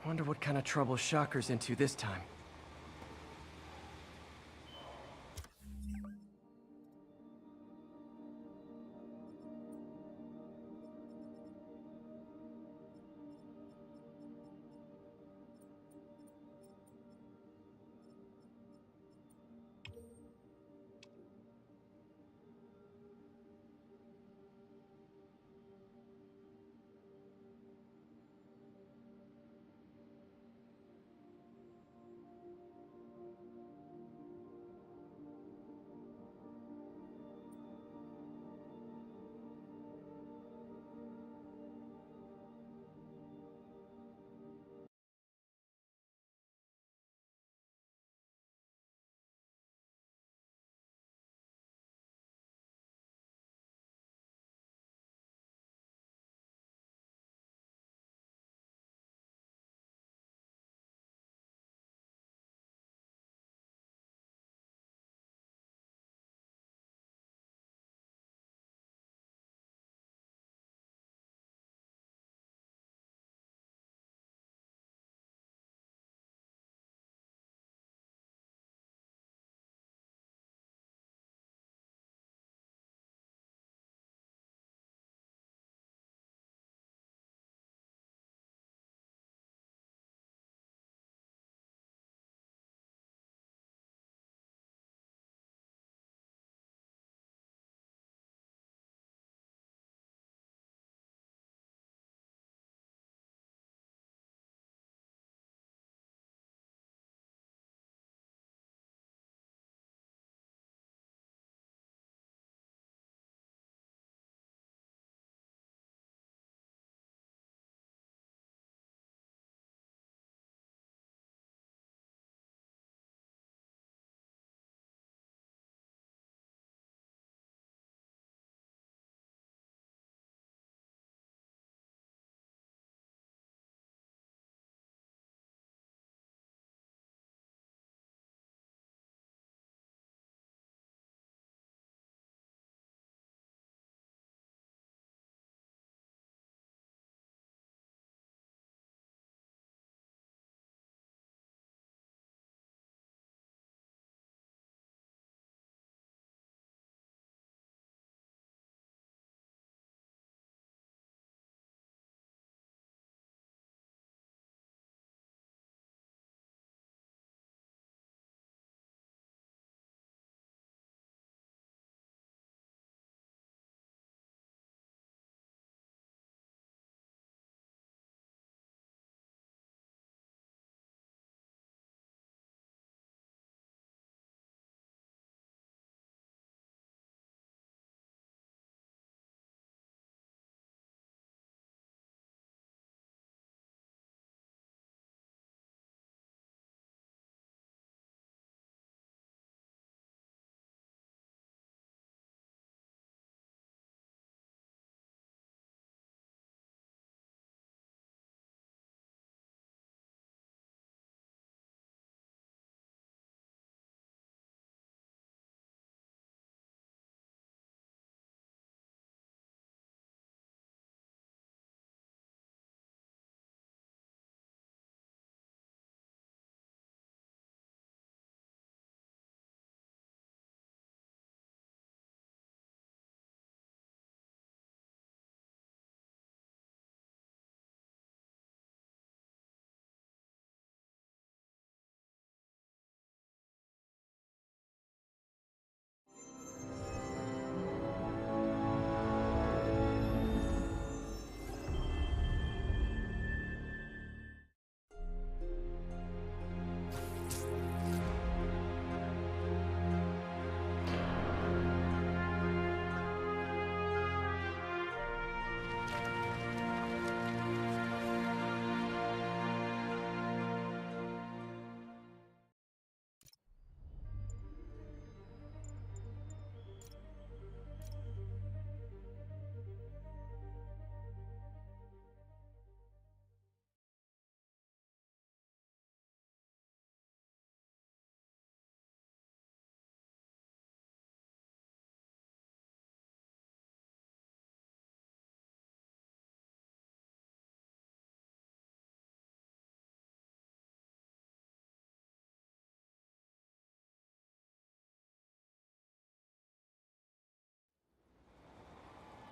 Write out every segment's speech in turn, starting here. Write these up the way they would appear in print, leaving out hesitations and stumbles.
Wonder what kind of trouble Shocker's into this time.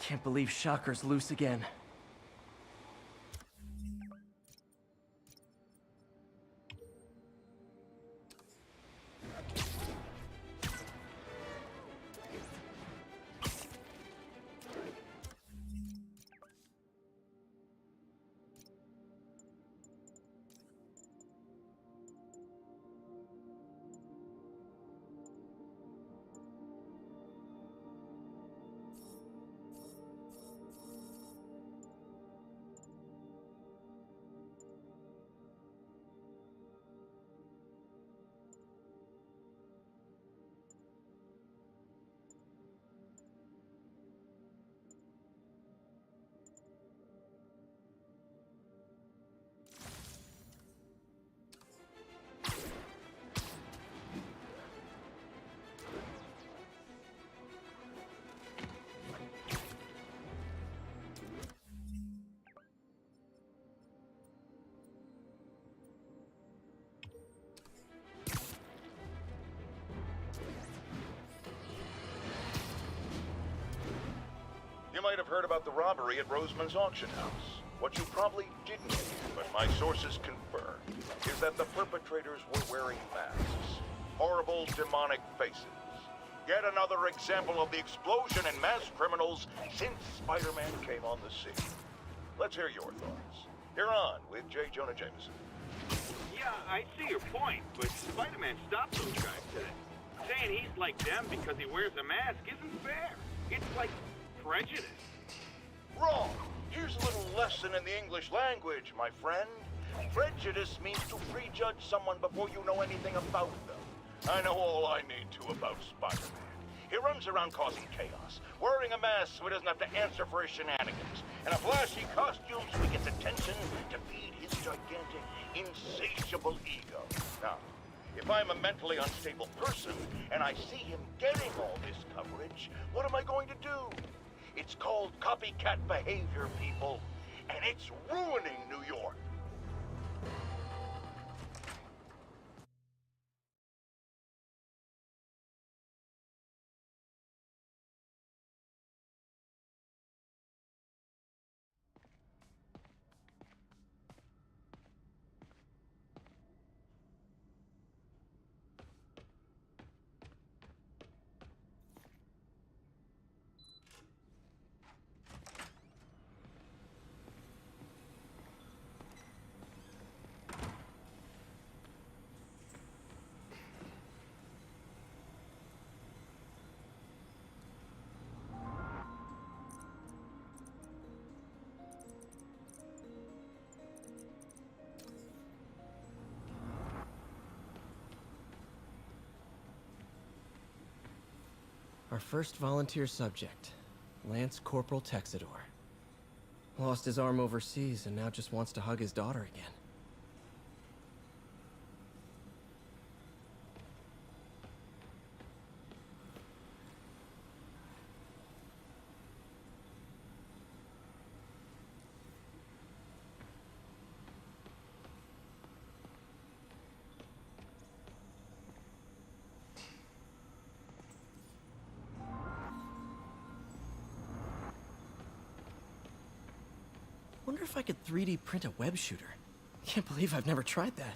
Can't believe Shocker's loose again. You might have heard about the robbery at Roseman's auction house. What you probably didn't hear, but my sources confirm, is that the perpetrators were wearing masks. Horrible, demonic faces. Yet another example of the explosion in mass criminals since Spider-Man came on the scene. Let's hear your thoughts. You're on with J. Jonah Jameson. Yeah, I see your point, but Spider-Man stopped those guys today. Saying he's like them because he wears a mask isn't fair. It's like prejudice. Wrong. Here's a little lesson in the English language, my friend. Prejudice means to prejudge someone before you know anything about them. I know all I need to about Spider-Man. He runs around causing chaos, wearing a mask so he doesn't have to answer for his shenanigans, and a flashy costume so he gets attention to feed his gigantic, insatiable ego. Now, if I'm a mentally unstable person and I see him getting all this coverage, what am I going to do? It's called copycat behavior, people, and it's ruining New York. Our first volunteer subject, Lance Corporal Texidor. Lost his arm overseas and now just wants to hug his daughter again. Wonder if I could 3D print a web shooter. Can't believe I've never tried that.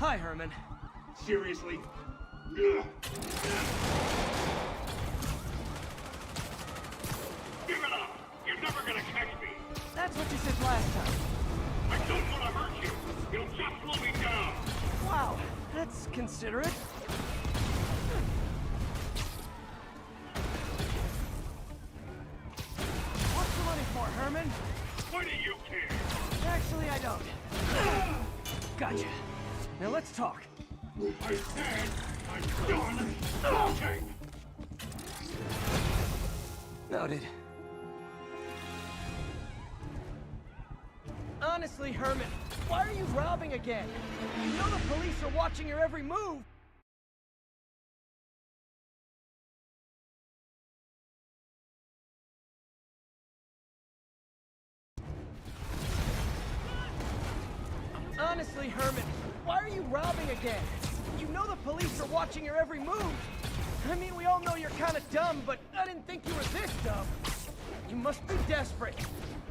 Hi, Herman. Seriously? Give it up! You're never gonna catch me! That's what you said last time. I don't want to hurt you! You'll just slow me down! Wow, that's considerate. What's the money for, Herman? Why do you care? Actually, I don't. Gotcha. Now let's talk. I said I'm done talking! Noted. Honestly, Herman, why are you robbing again? You know the police are watching your every move. Honestly, Herman, why are you robbing again? You know the police are watching your every move. I mean, we all know you're kind of dumb, but I didn't think you were this dumb. You must be desperate,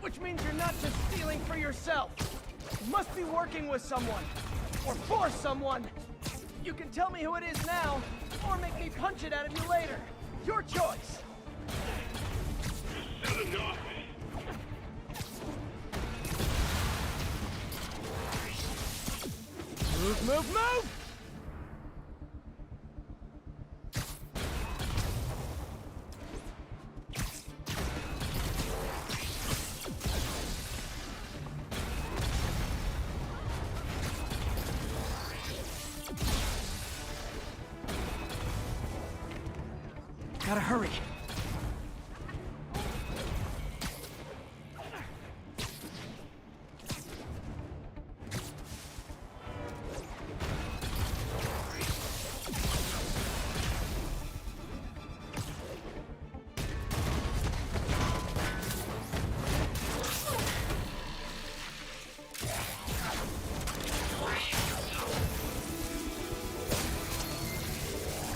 which means you're not just stealing for yourself. You must be working with someone, or for someone. You can tell me who it is now, or make me punch it out of you later. Your choice. Said enough! Move, move, move! Gotta hurry.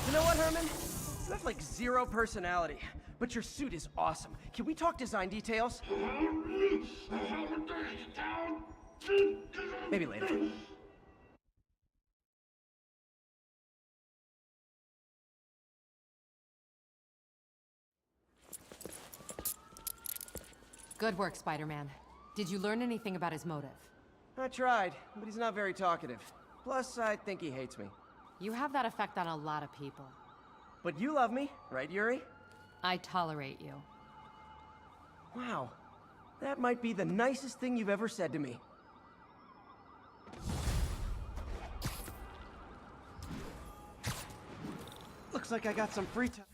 You know what, Herman? You have like zero personality, but your suit is awesome. Can we talk design details? Maybe later. Good work, Spider-Man. Did you learn anything about his motive? I tried, but he's not very talkative. Plus, I think he hates me. You have that effect on a lot of people. But you love me, right, Yuri? I tolerate you. Wow. That might be the nicest thing you've ever said to me. Looks like I got some free time.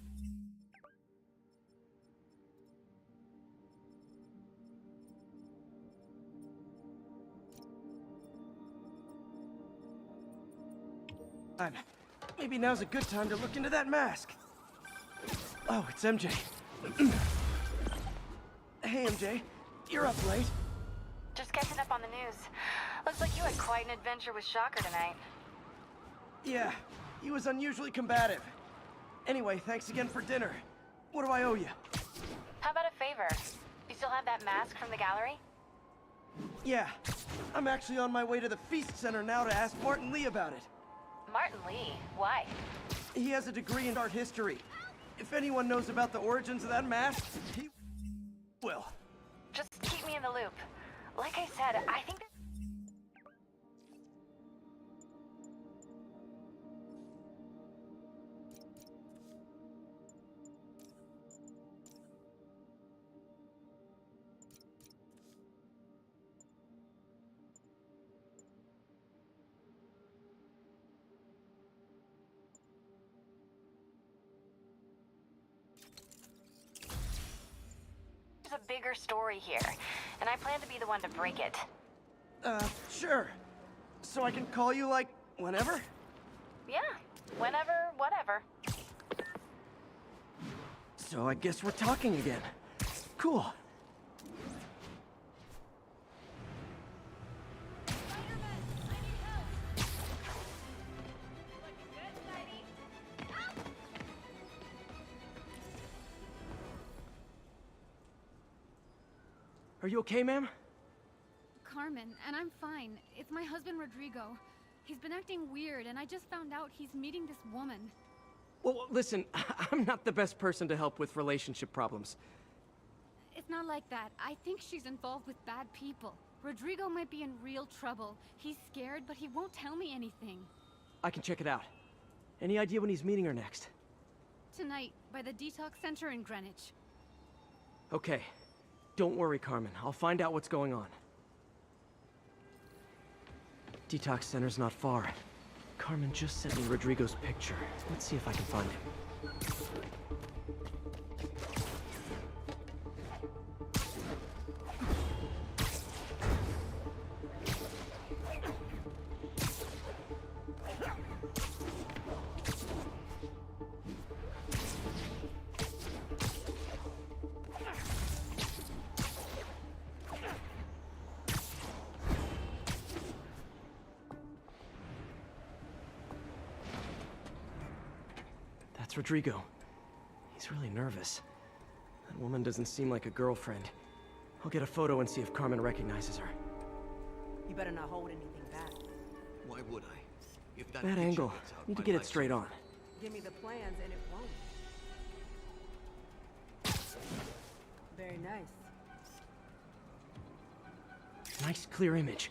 Maybe now's a good time to look into that mask. Oh, it's MJ. Hey, MJ. You're up late. Just catching up on the news. Looks like you had quite an adventure with Shocker tonight. Yeah, he was unusually combative. Anyway, thanks again for dinner. What do I owe you? How about a favor? You still have that mask from the gallery? Yeah, I'm actually on my way to the Feast Center now to ask Martin Lee about it. Martin Lee? Why? He has a degree in art history. If anyone knows about the origins of that mask, he will. Just keep me in the loop. Like I said, I think that... There's a bigger story here, and I plan to be the one to break it. Sure. So I can call you, like, whenever? Yeah, whenever, whatever. So I guess we're talking again. Cool. Are you okay, ma'am? Carmen, and I'm fine. It's my husband, Rodrigo. He's been acting weird, and I just found out he's meeting this woman. Well, listen, I'm not the best person to help with relationship problems. It's not like that. I think she's involved with bad people. Rodrigo might be in real trouble. He's scared, but he won't tell me anything. I can check it out. Any idea when he's meeting her next? Tonight, by the detox center in Greenwich. Okay. Don't worry, Carmen. I'll find out what's going on. Detox center's not far. Carmen just sent me Rodrigo's picture. Let's see if I can find him. That's Rodrigo. He's really nervous. That woman doesn't seem like a girlfriend. I'll get a photo and see if Carmen recognizes her. You better not hold anything back. Why would I? If that Bad picture angle. gets out, Need to my get it life's straight over. on. Give me the plans and it won't. Very nice. Nice clear image.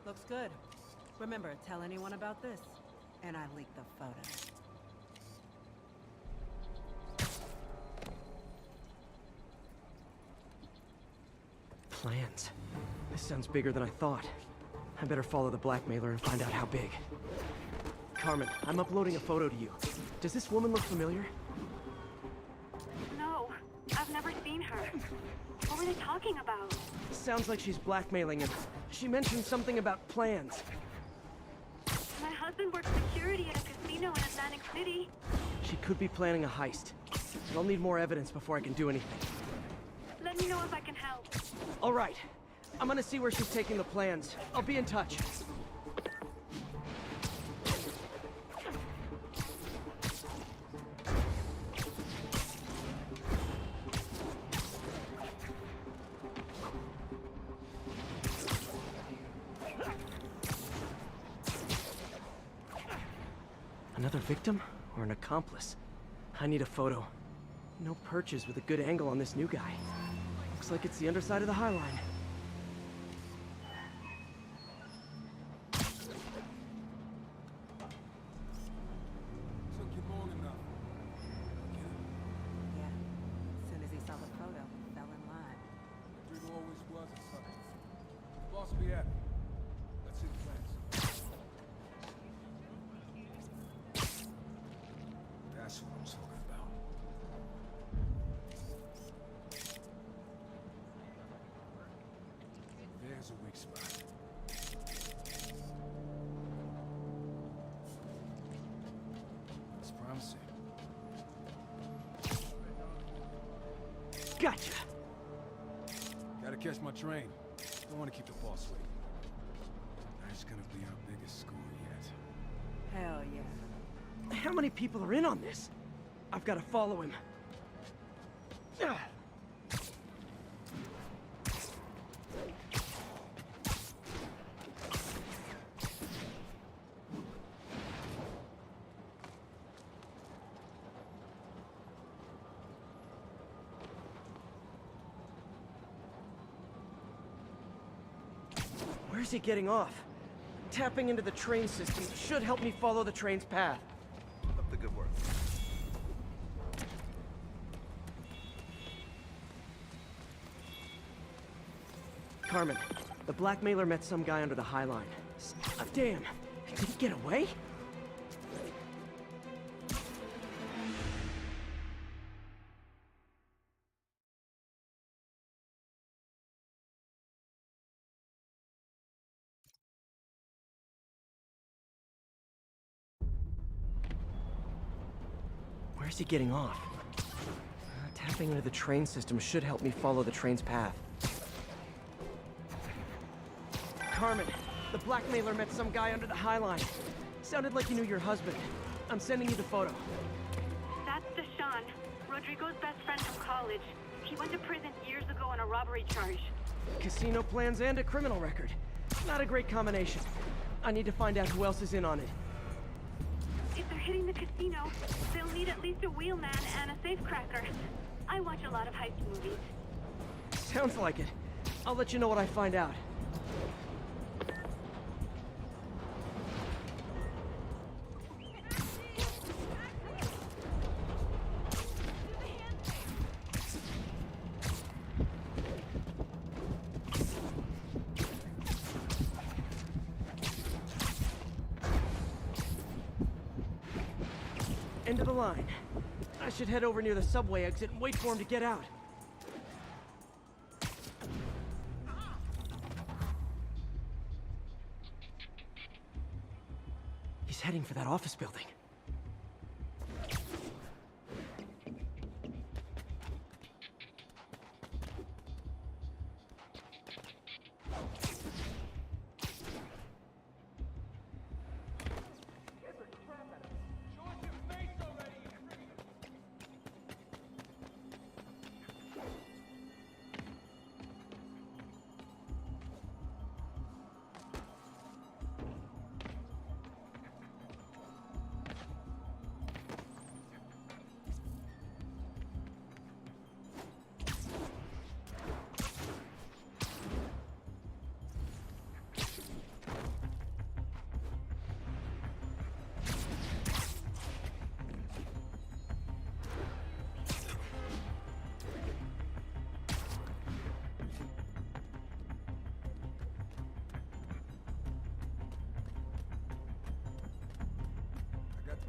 Looks good. Remember, tell anyone about this, and I leak the photo. Plans. This sounds bigger than I thought. I better follow the blackmailer and find out how big. Carmen, I'm uploading a photo to you. Does this woman look familiar? No, I've never seen her. What were they talking about? Sounds like she's blackmailing him. She mentioned something about plans. My husband works security at a casino in Atlantic City. She could be planning a heist. But I'll need more evidence before I can do anything. Let me know if I can help. All right. I'm gonna see where she's taking the plans. I'll be in touch. Another victim or an accomplice? I need a photo. No perches with a good angle on this new guy. Looks like it's the underside of the High Line. Took you long enough. Yeah. As soon as he saw the photo, he fell in line. Rodrigo always was a sucker. Boss be happy. Let's see the plans. That's what I'm talking about. There's a weak spot. That's promising. Gotcha! Gotta catch my train. Don't want to keep the boss waiting. That's gonna be our biggest score yet. Hell yeah. How many people are in on this? I've got to follow him. Ah. Where's he getting off? Tapping into the train system should help me follow the train's path. Keep up the good work. Carmen, the blackmailer met some guy under the High Line. Damn, did he get away? Where's he getting off? Tapping into the train system should help me follow the train's path. Carmen, the blackmailer met some guy under the High Line. Sounded like he knew your husband. I'm sending you the photo. That's Deshaun, Rodrigo's best friend from college. He went to prison years ago on a robbery charge. Casino plans and a criminal record. Not a great combination. I need to find out who else is in on it. If they're hitting the casino, they'll need at least a wheelman and a safecracker. I watch a lot of heist movies. Sounds like it. I'll let you know what I find out. End of the line. I should head over near the subway exit and wait for him to get out. He's heading for that office building.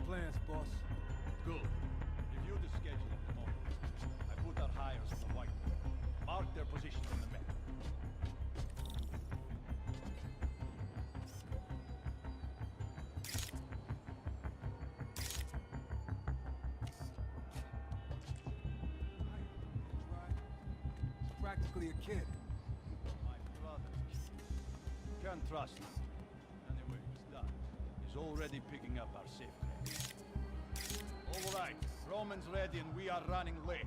Plans, boss. Good. Review the schedule in the morning. I put our hires on the whiteboard. Mark their positions on the map. He's practically a kid. My brother. Can't trust him. Anyway, he's done. He's already picking up our safe. All right, Roman's ready and we are running late.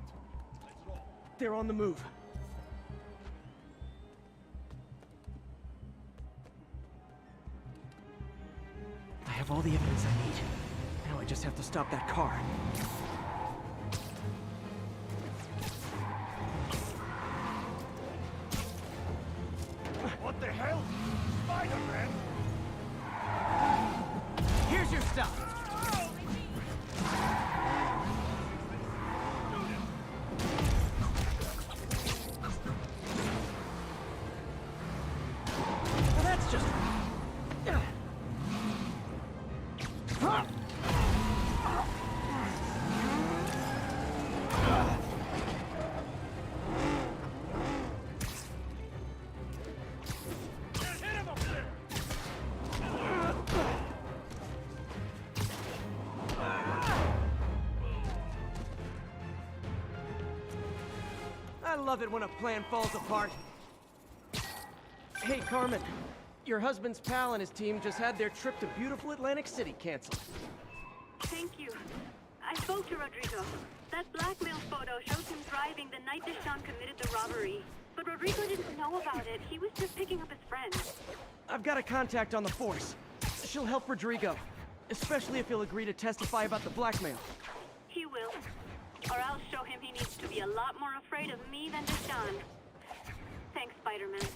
Let's roll. They're on the move. I have all the evidence I need. Now I just have to stop that car. What the hell? Spider-Man! Here's your stuff. Well, that's just... I love it when a plan falls apart. Hey, Carmen. Your husband's pal and his team just had their trip to beautiful Atlantic City canceled. Thank you. I spoke to Rodrigo. That blackmail photo shows him driving the night Deshaun committed the robbery. But Rodrigo didn't know about it. He was just picking up his friend. I've got a contact on the force. She'll help Rodrigo, especially if he'll agree to testify about the blackmail. He will. Or I'll show him he needs to be a lot more afraid of me than Deshaun. Thanks, Spider-Man.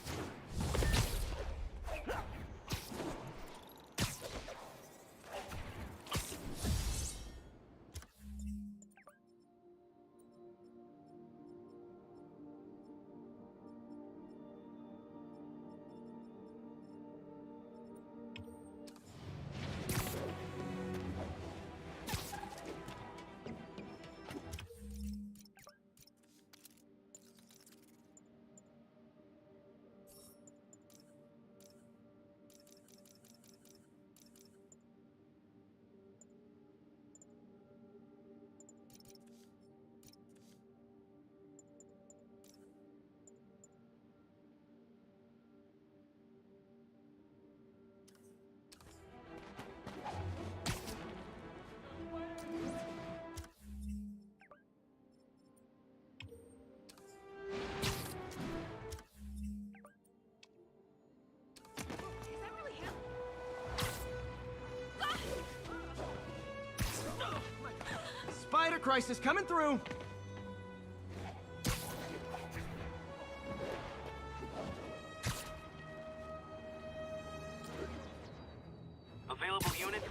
crisis coming through. Available units?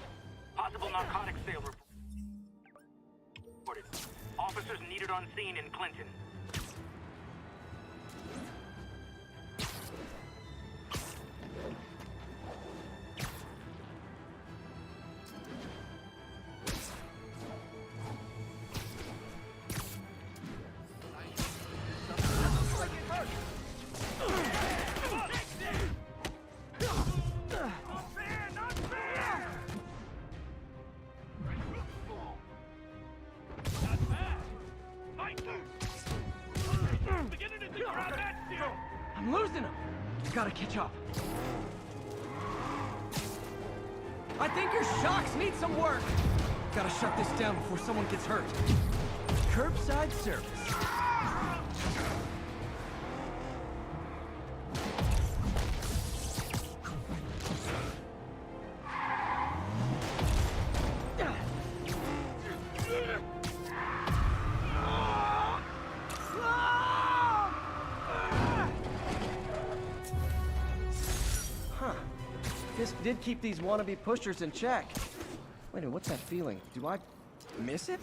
Possible narcotic sale reported. Officers needed on scene in Clinton. I'm losing him. Gotta catch up. I think your shocks need some work. Gotta shut this down before someone gets hurt. Curbside service. This did keep these wannabe pushers in check. Wait a minute, what's that feeling? Do I miss it?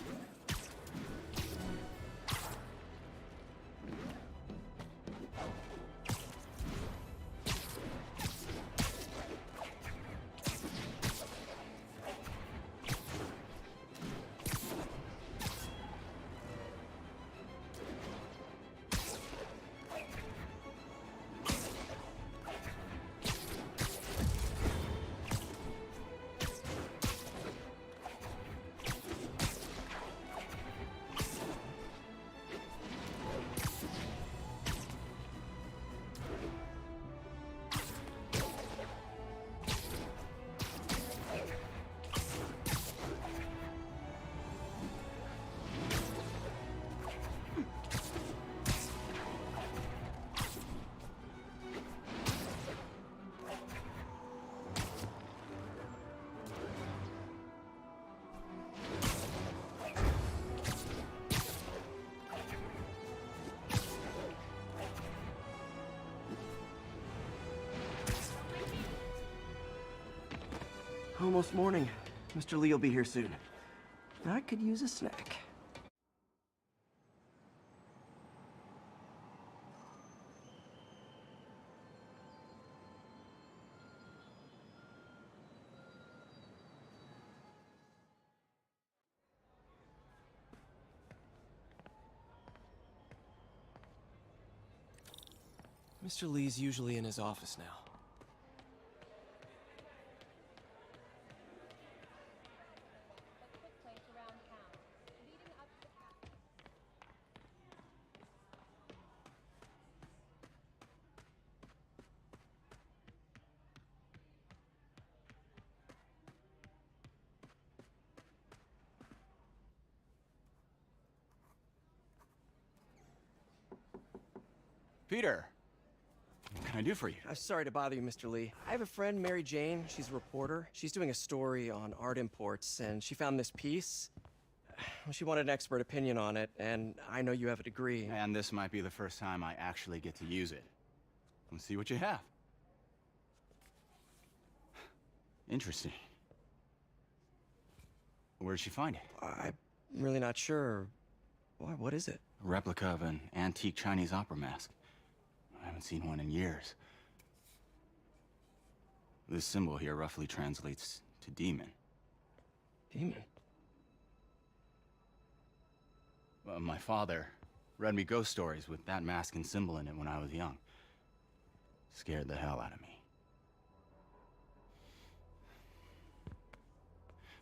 Almost morning. Mr. Lee will be here soon. I could use a snack. Mr. Lee's usually in his office now. Peter, what can I do for you? Sorry to bother you, Mr. Lee. I have a friend, Mary Jane. She's a reporter. She's doing a story on art imports, and she found this piece. She wanted an expert opinion on it, and I know you have a degree. And this might be the first time I actually get to use it. Let's see what you have. Interesting. Where did she find it? I'm really not sure. Why, what is it? A replica of an antique Chinese opera mask. I haven't seen one in years. This symbol here roughly translates to demon. Demon? My father read me ghost stories with that mask and symbol in it when I was young. Scared the hell out of me.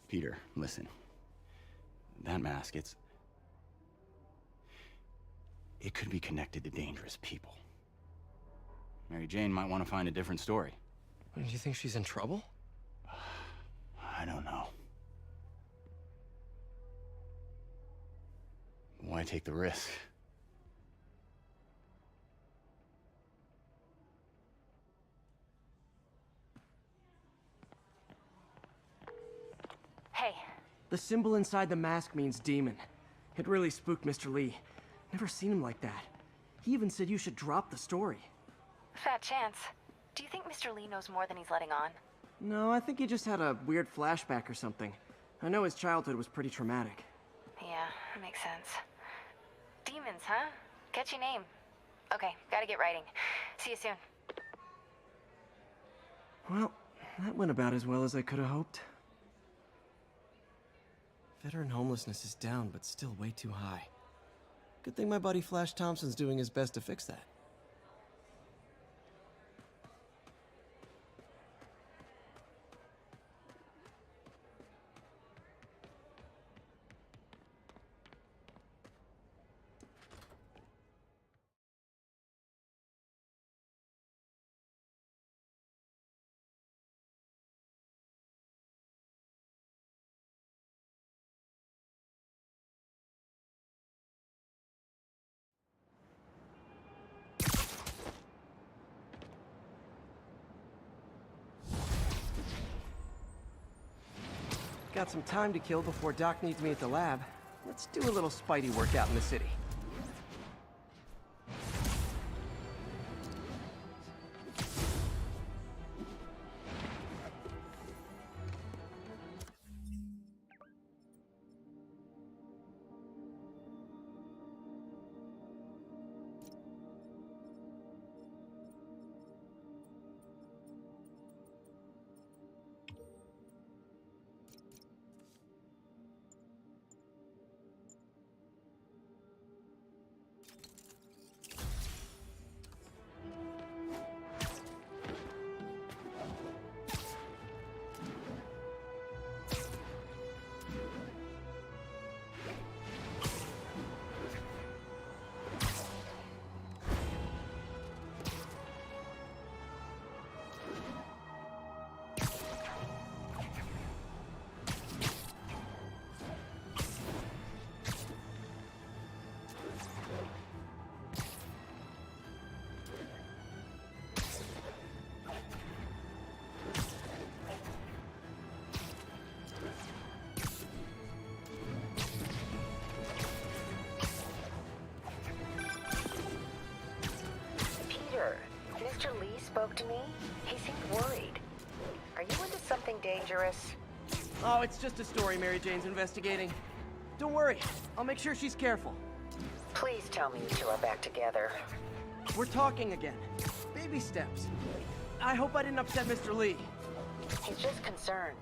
Peter, listen. That mask, it could be connected to dangerous people. Mary Jane might want to find a different story. Do you think she's in trouble? I don't know. Why take the risk? Hey. The symbol inside the mask means demon. It really spooked Mr. Lee. Never seen him like that. He even said you should drop the story. Fat chance. Do you think Mr. Lee knows more than he's letting on? No, I think he just had a weird flashback or something. I know his childhood was pretty traumatic. Yeah, that makes sense. Demons, huh? Catchy name. Okay, gotta get writing. See you soon. Well, that went about as well as I could have hoped. Veteran homelessness is down, but still way too high. Good thing my buddy Flash Thompson's doing his best to fix that. Got some time to kill before Doc needs me at the lab. Let's do a little Spidey workout in the city. Mr. Lee spoke to me. He seemed worried. Are you into something dangerous? Oh, it's just a story Mary Jane's investigating. Don't worry, I'll make sure she's careful. Please tell me you two are back together. We're talking again. Baby steps. I hope I didn't upset Mr. Lee. He's just concerned.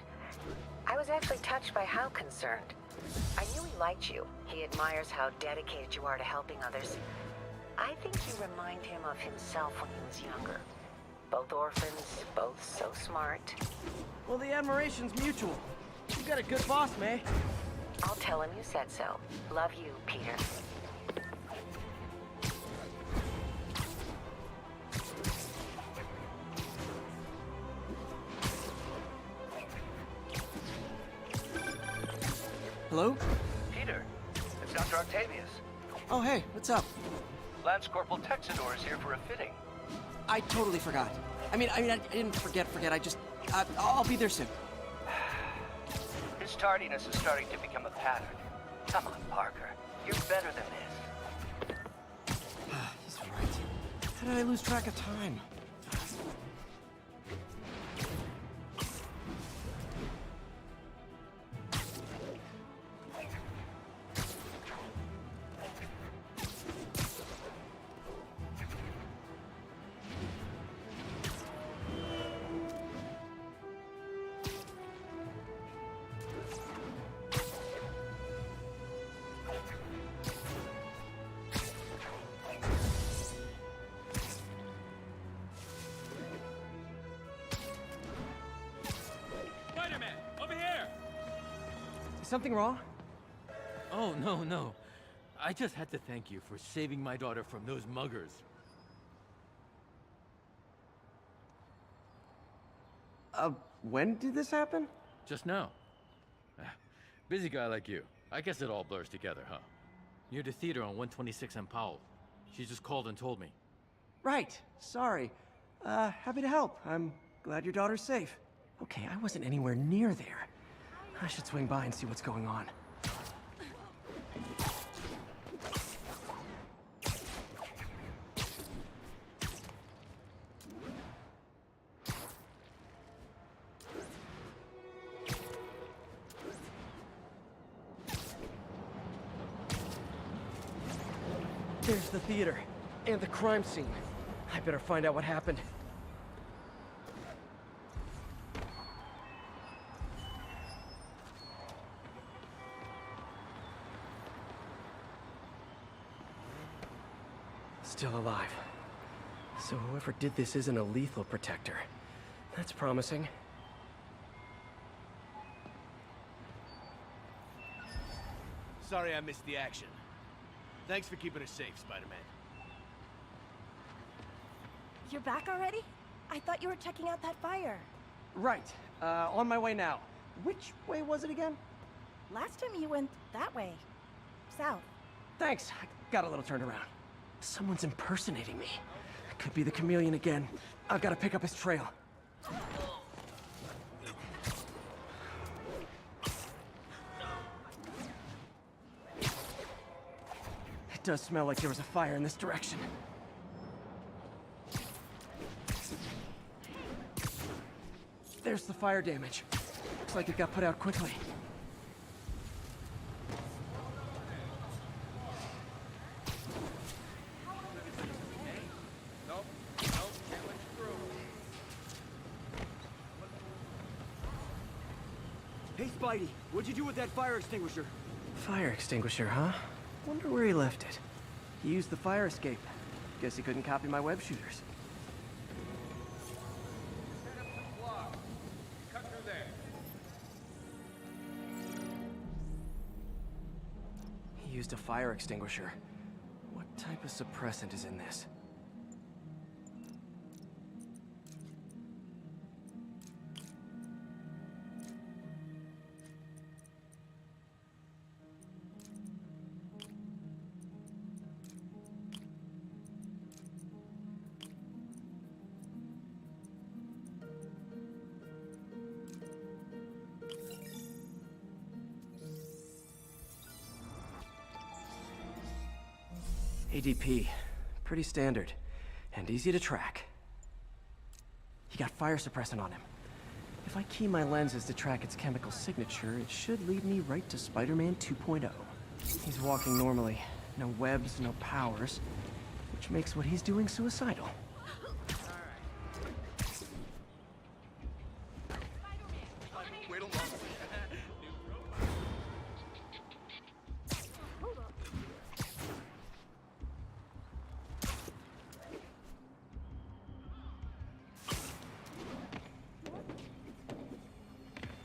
I was actually touched by how concerned. I knew he liked you. He admires how dedicated you are to helping others. I think you remind him of himself when he was younger. Both orphans, both so smart. Well, the admiration's mutual. You got a good boss, May. I'll tell him you said so. Love you, Peter. Hello? Peter, it's Dr. Octavius. Oh, hey, what's up? Lance Corporal Texador is here for a fitting. I totally forgot. I didn't forget. I'll be there soon. His tardiness is starting to become a pattern. Come on, Parker. You're better than this. He's right. How did I lose track of time? Something wrong? Oh, no. I just had to thank you for saving my daughter from those muggers. When did this happen? Just now. Busy guy like you. I guess it all blurs together, huh? Near the theater on 126 and Powell. She just called and told me. Right. Sorry. Happy to help. I'm glad your daughter's safe. Okay, I wasn't anywhere near there. I should swing by and see what's going on. There's the theater. And the crime scene. I better find out what happened. Still alive. So whoever did this isn't a lethal protector. That's promising. Sorry I missed the action. Thanks for keeping us safe, Spider-Man. You're back already? I thought you were checking out that fire. Right. On my way now. Which way was it again? Last time you went that way. South. Thanks. I got a little turned around. Someone's impersonating me. Could be the chameleon again. I've got to pick up his trail. It does smell like there was a fire in this direction. There's the fire damage. Looks like it got put out quickly. Hey, Spidey, what'd you do with that fire extinguisher? Fire extinguisher, huh? Wonder where he left it. He used the fire escape. Guess he couldn't copy my web shooters. Cut through there. He used a fire extinguisher. What type of suppressant is in this? ADP. Pretty standard. And easy to track. He got fire suppressant on him. If I key my lenses to track its chemical signature, it should lead me right to Spider-Man 2.0. He's walking normally. No webs, no powers. Which makes what he's doing suicidal.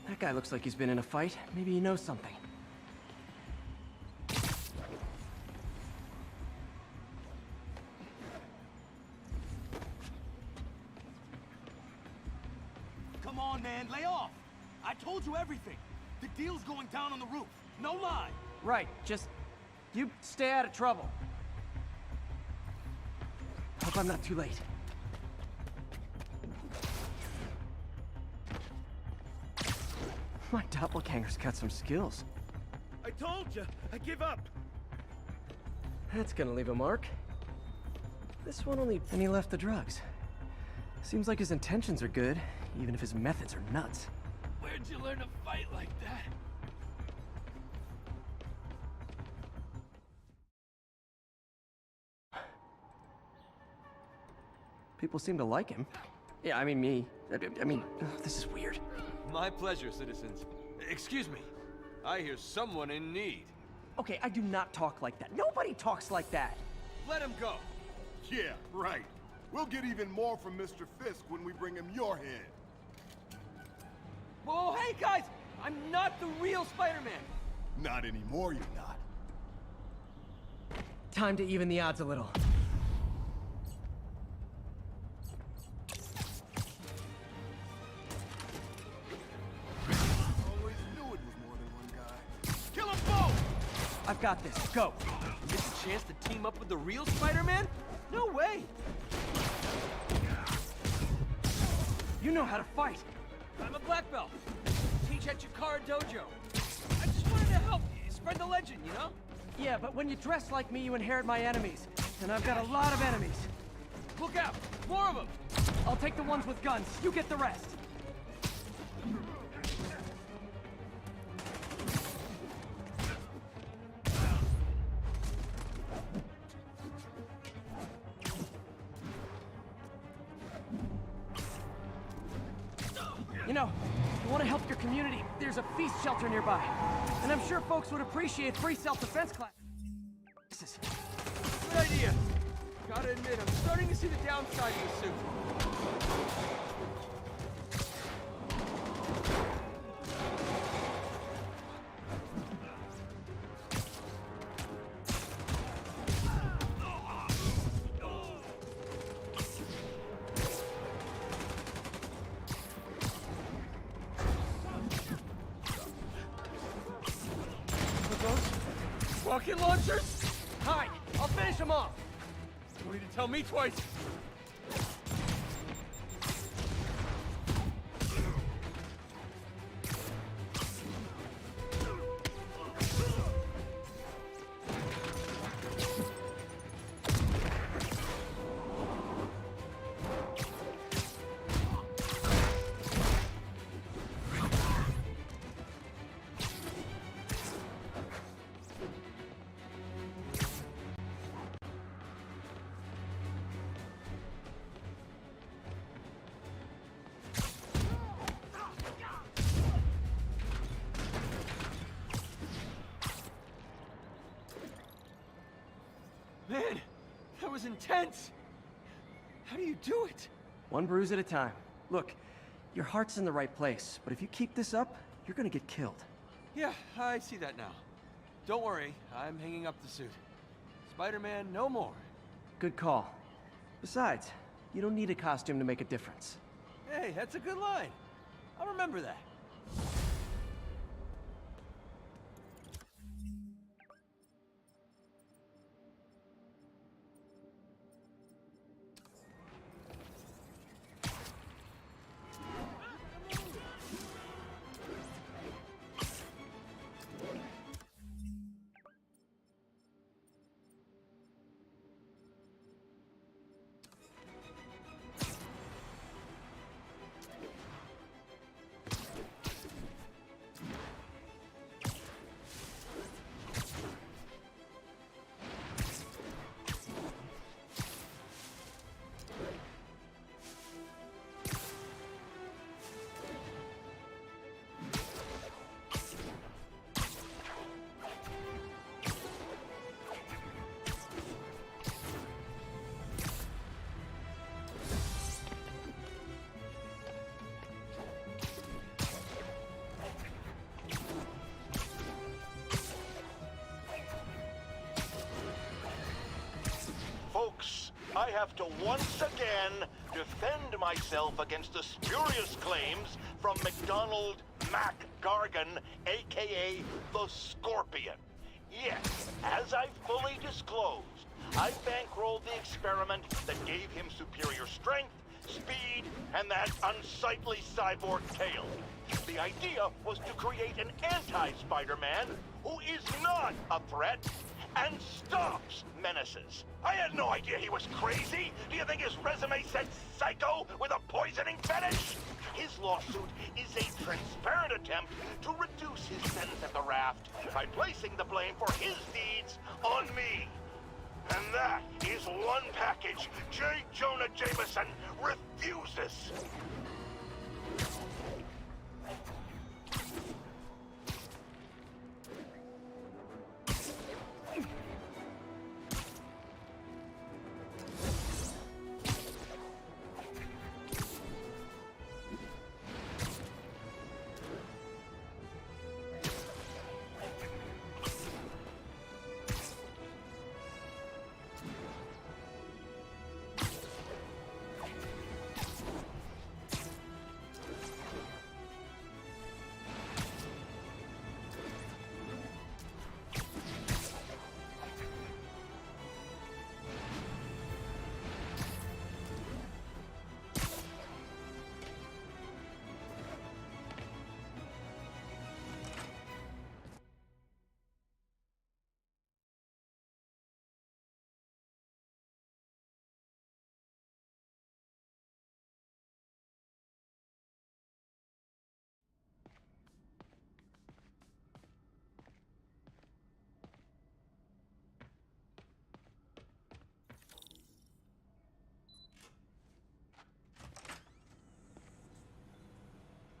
That guy looks like he's been in a fight. Maybe he knows something. Come on, man, lay off! I told you everything. The deal's going down on the roof. No lie. Right, just... you stay out of trouble. Hope I'm not too late. My doppelganger's got some skills. I told you, I give up. That's gonna leave a mark. This one only... and he left the drugs. Seems like his intentions are good, even if his methods are nuts. Where'd you learn to fight like that? People seem to like him. Yeah, I mean me. I mean, this is weird. My pleasure, citizens. Excuse me. I hear someone in need. Okay, I do not talk like that. Nobody talks like that. Let him go. Yeah, right. We'll get even more from Mr. Fisk when we bring him your head. Whoa, hey guys! I'm not the real Spider-Man! Not anymore, you're not. Time to even the odds a little. Always knew it was more than one guy. Kill them both! I've got this. Go! You get the chance to team up with the real Spider-Man? No way! You know how to fight! I'm a black belt. Teach at Chikara Dojo. I just wanted to help spread the legend, you know? Yeah, but when you dress like me, you inherit my enemies. And I've got a lot of enemies. Look out! More of them! I'll take the ones with guns. You get the rest. You know, you want to help your community, there's a feast shelter nearby. And I'm sure folks would appreciate free self-defense classes. Good idea. Gotta admit, I'm starting to see the downside of the suit. Rocket launchers? Hide! I'll finish them off! You need to tell me twice. Man, that was intense! How do you do it? One bruise at a time. Look, your heart's in the right place, but if you keep this up, you're gonna get killed. Yeah, I see that now. Don't worry, I'm hanging up the suit. Spider-Man, no more. Good call. Besides, you don't need a costume to make a difference. Hey, that's a good line. I'll remember that. Folks, I have to once again defend myself against the spurious claims from McDonald Mac Gargan, aka the Scorpion. Yes, as I fully disclosed, I bankrolled the experiment that gave him superior strength, speed, and that unsightly cyborg tail. The idea was to create an anti-Spider-Man who is not a threat and stops menaces. I had no idea he was crazy. Do you think his resume said psycho with a poisoning fetish? His lawsuit is a transparent attempt to reduce his sentence at the raft by placing the blame for his deeds on me. And that is one package J. Jonah Jameson refuses.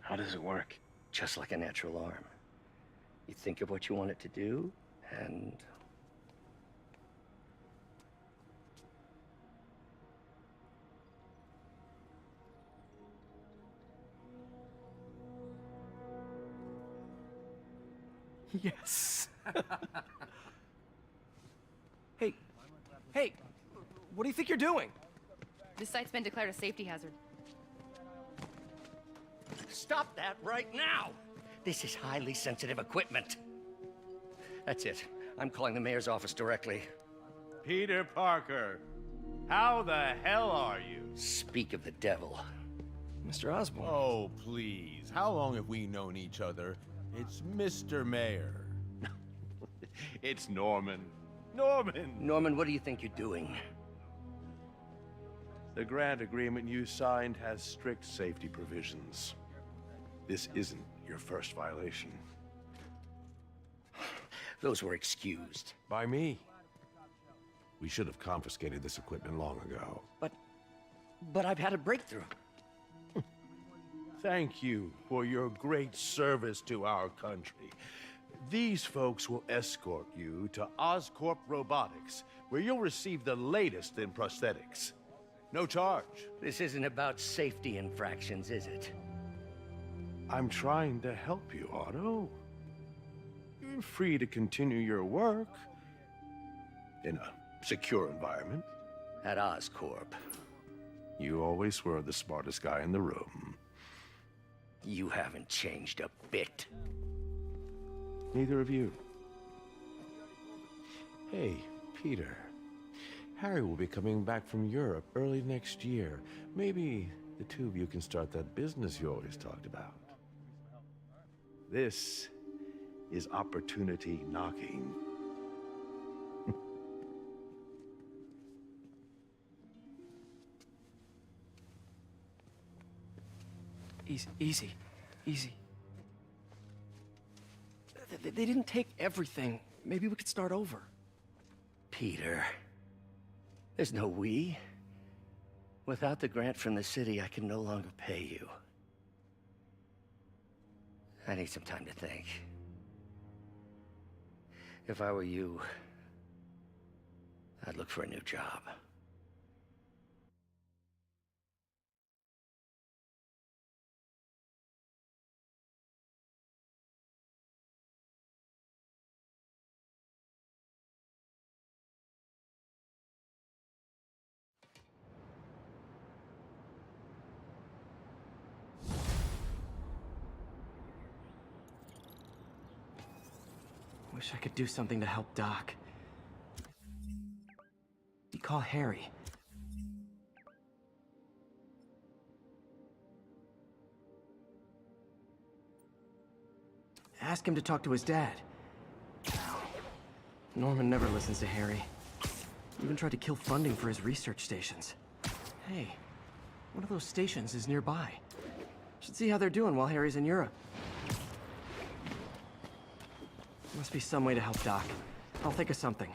How does it work? Just like a natural arm. You think of what you want it to do, and... Yes. Hey, what do you think you're doing? This site's been declared a safety hazard. Stop that right now! This is highly sensitive equipment. That's it. I'm calling the mayor's office directly. Peter Parker, how the hell are you? Speak of the devil. Mr. Osborn. Oh, please. How long have we known each other? It's Mr. Mayor. It's Norman. Norman! Norman, what do you think you're doing? The grant agreement you signed has strict safety provisions. This isn't your first violation. Those were excused. By me. We should have confiscated this equipment long ago. But I've had a breakthrough. Thank you for your great service to our country. These folks will escort you to Oscorp Robotics, where you'll receive the latest in prosthetics. No charge. This isn't about safety infractions, is it? I'm trying to help you, Otto. You're free to continue your work in a secure environment. At Oscorp. You always were the smartest guy in the room. You haven't changed a bit. Neither of you. Hey, Peter. Harry will be coming back from Europe early next year. Maybe the two of you can start that business you always talked about. This is opportunity knocking. Easy. They didn't take everything. Maybe we could start over. Peter, there's no we. Without the grant from the city, I can no longer pay you. I need some time to think. If I were you, I'd look for a new job. Wish I could do something to help Doc. You call Harry. Ask him to talk to his dad. Norman never listens to Harry. Even tried to kill funding for his research stations. Hey, one of those stations is nearby. Should see how they're doing while Harry's in Europe. Must be some way to help Doc. I'll think of something.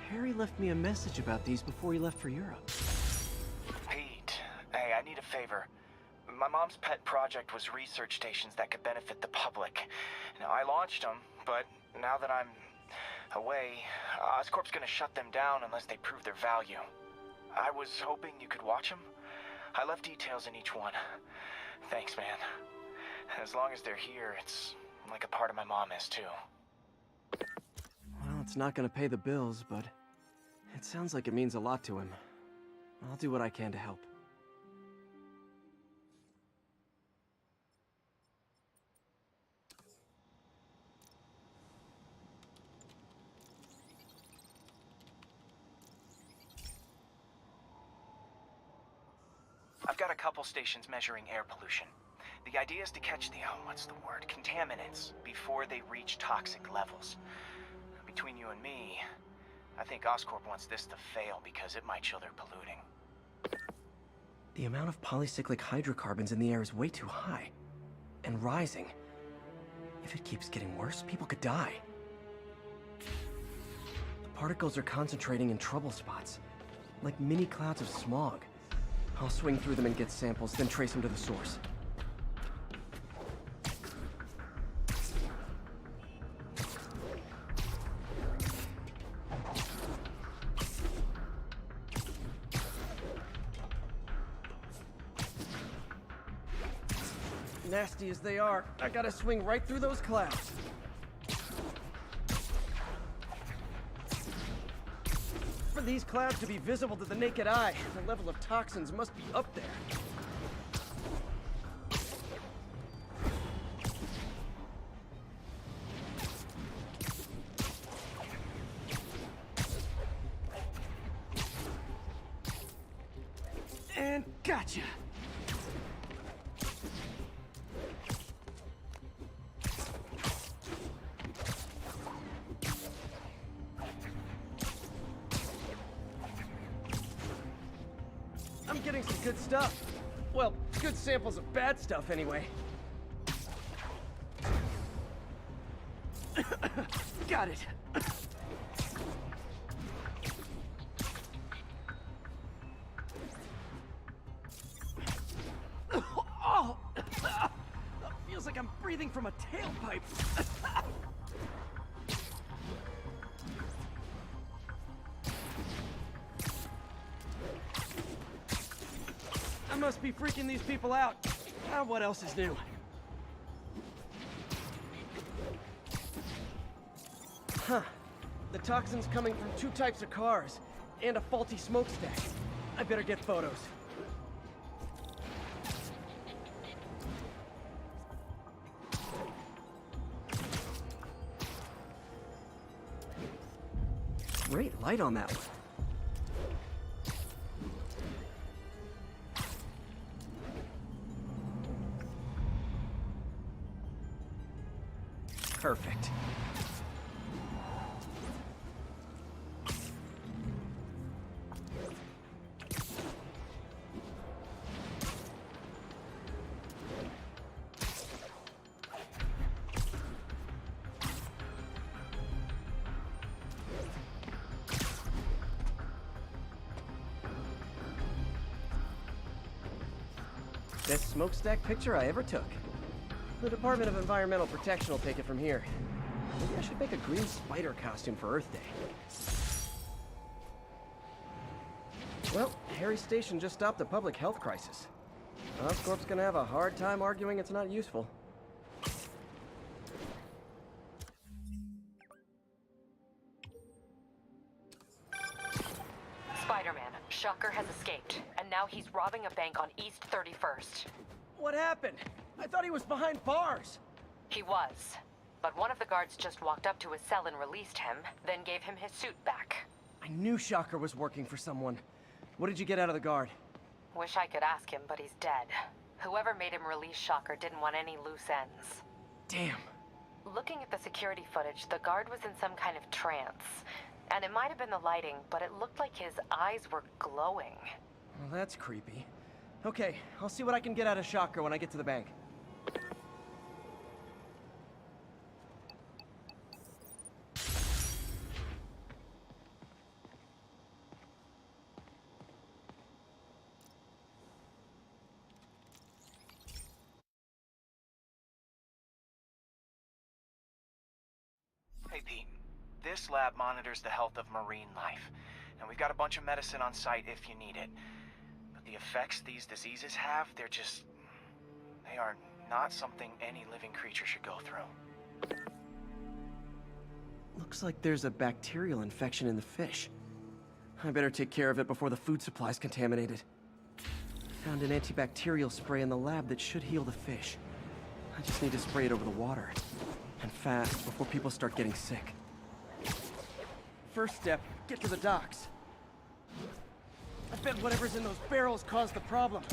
Harry left me a message about these before he left for Europe. Pete, hey, I need a favor. My mom's pet project was research stations that could benefit the public. Now, I launched them, but now that I'm away, Oscorp's gonna shut them down unless they prove their value. I was hoping you could watch them. I left details in each one. Thanks, man. As long as they're here, it's like a part of my mom is, too. Well, it's not gonna pay the bills, but it sounds like it means a lot to him. I'll do what I can to help. got a couple stations measuring air pollution. The idea is to catch the, contaminants before they reach toxic levels. Between you and me, I think Oscorp wants this to fail because it might show they're polluting. The amount of polycyclic hydrocarbons in the air is way too high. And rising. If it keeps getting worse, people could die. The particles are concentrating in trouble spots, like mini clouds of smog. I'll swing through them and get samples, then trace them to the source. Nasty as they are, I gotta swing right through those clouds. For these clouds to be visible to the naked eye, the level of toxins must be up there. And gotcha! I'm getting some good stuff. Well, good samples of bad stuff, anyway. Got it. Oh! Feels like I'm breathing from a tailpipe. I must be freaking these people out. What else is new? Huh. The toxin's coming from 2 types of cars, and a faulty smokestack. I better get photos. Great light on that one. Perfect. Best smokestack picture I ever took. The Department of Environmental Protection will take it from here. Maybe I should make a green spider costume for Earth Day. Well, Harry Station just stopped a public health crisis. Oscorp's gonna have a hard time arguing it's not useful. Spider-Man, Shocker has escaped, and now he's robbing a bank on East 31st. What happened? I thought he was behind bars. He was. But one of the guards just walked up to his cell and released him, then gave him his suit back. I knew Shocker was working for someone. What did you get out of the guard? Wish I could ask him, but he's dead. Whoever made him release Shocker didn't want any loose ends. Damn. Looking at the security footage, the guard was in some kind of trance. And it might have been the lighting, but it looked like his eyes were glowing. Well, that's creepy. Okay, I'll see what I can get out of Shocker when I get to the bank. Hey, Pete. This lab monitors the health of marine life, and we've got a bunch of medicine on site if you need it. But the effects these diseases have, they are not something any living creature should go through. Looks like there's a bacterial infection in the fish. I better take care of it before the food supply's contaminated. Found an antibacterial spray in the lab that should heal the fish. I just need to spray it over the water. And fast, before people start getting sick. First step, get to the docks. I bet whatever's in those barrels caused the problem.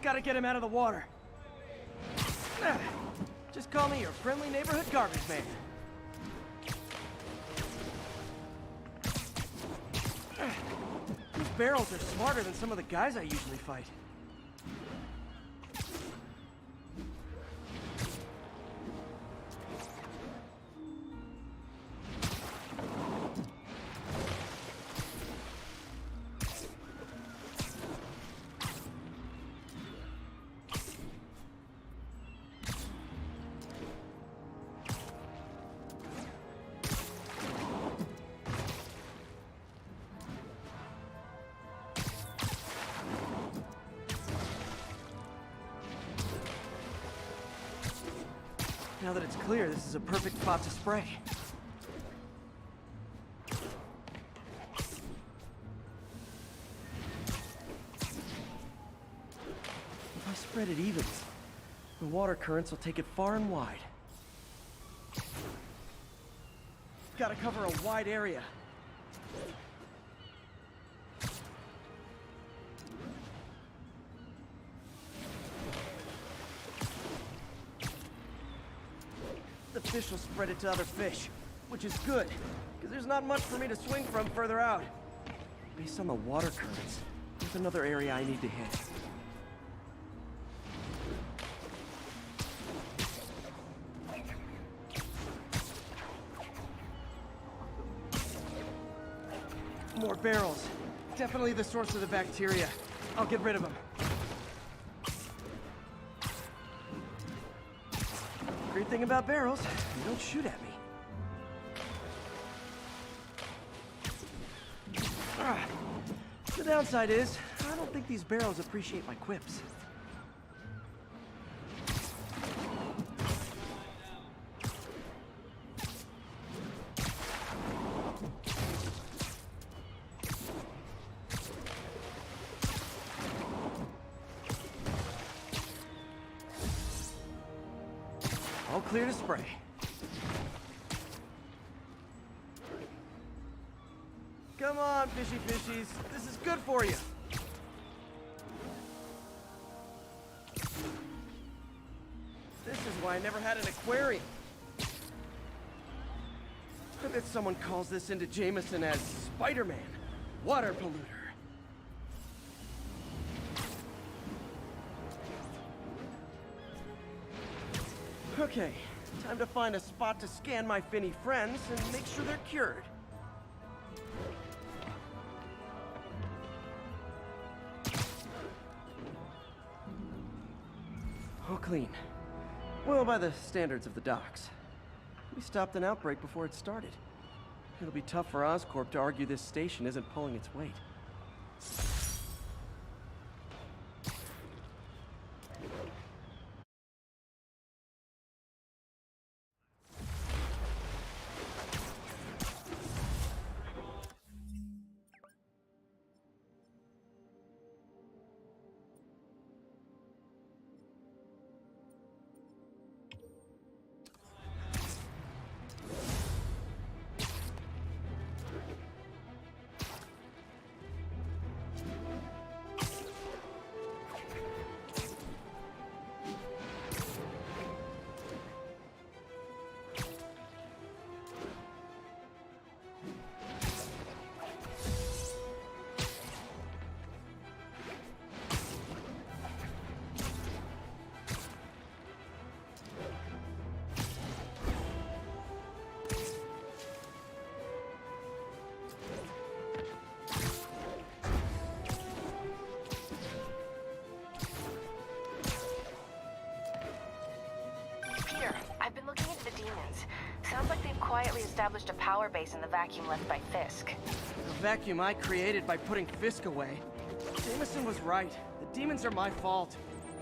Gotta get him out of the water. Just call me your friendly neighborhood garbage man. These barrels are smarter than some of the guys I usually fight. Now that it's clear, this is a perfect spot to spray. If I spread it evenly, the water currents will take it far and wide. Gotta cover a wide area. The fish will spread it to other fish, which is good, because there's not much for me to swing from further out. Based on the water currents, there's another area I need to hit. More barrels. Definitely the source of the bacteria. I'll get rid of them. Great thing about barrels, you don't shoot at me. The downside is, I don't think these barrels appreciate my quips. All clear to spray. Come on, fishy fishies. This is good for you. This is why I never had an aquarium. I bet someone calls this into Jameson as Spider-Man, water polluter. Okay, time to find a spot to scan my finny friends and make sure they're cured. All clean. Well, by the standards of the docks. We stopped an outbreak before it started. It'll be tough for Oscorp to argue this station isn't pulling its weight. I've been looking into the demons. Sounds like they've quietly established a power base in the vacuum left by Fisk. The vacuum I created by putting Fisk away. Jameson was right. The demons are my fault.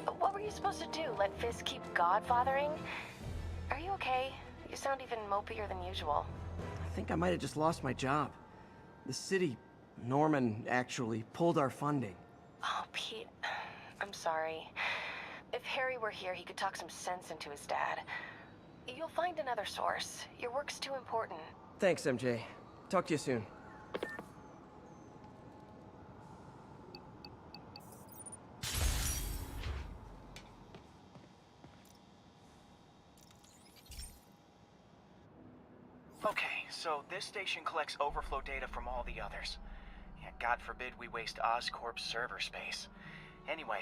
But what were you supposed to do? Let Fisk keep godfathering? Are you okay? You sound even mopier than usual. I think I might have just lost my job. The city, Norman, actually, pulled our funding. Oh, Pete. I'm sorry. If Harry were here, he could talk some sense into his dad. You'll find another source. Your work's too important. Thanks, MJ. Talk to you soon. Okay, so this station collects overflow data from all the others. Yeah, God forbid we waste Oscorp's server space. Anyway,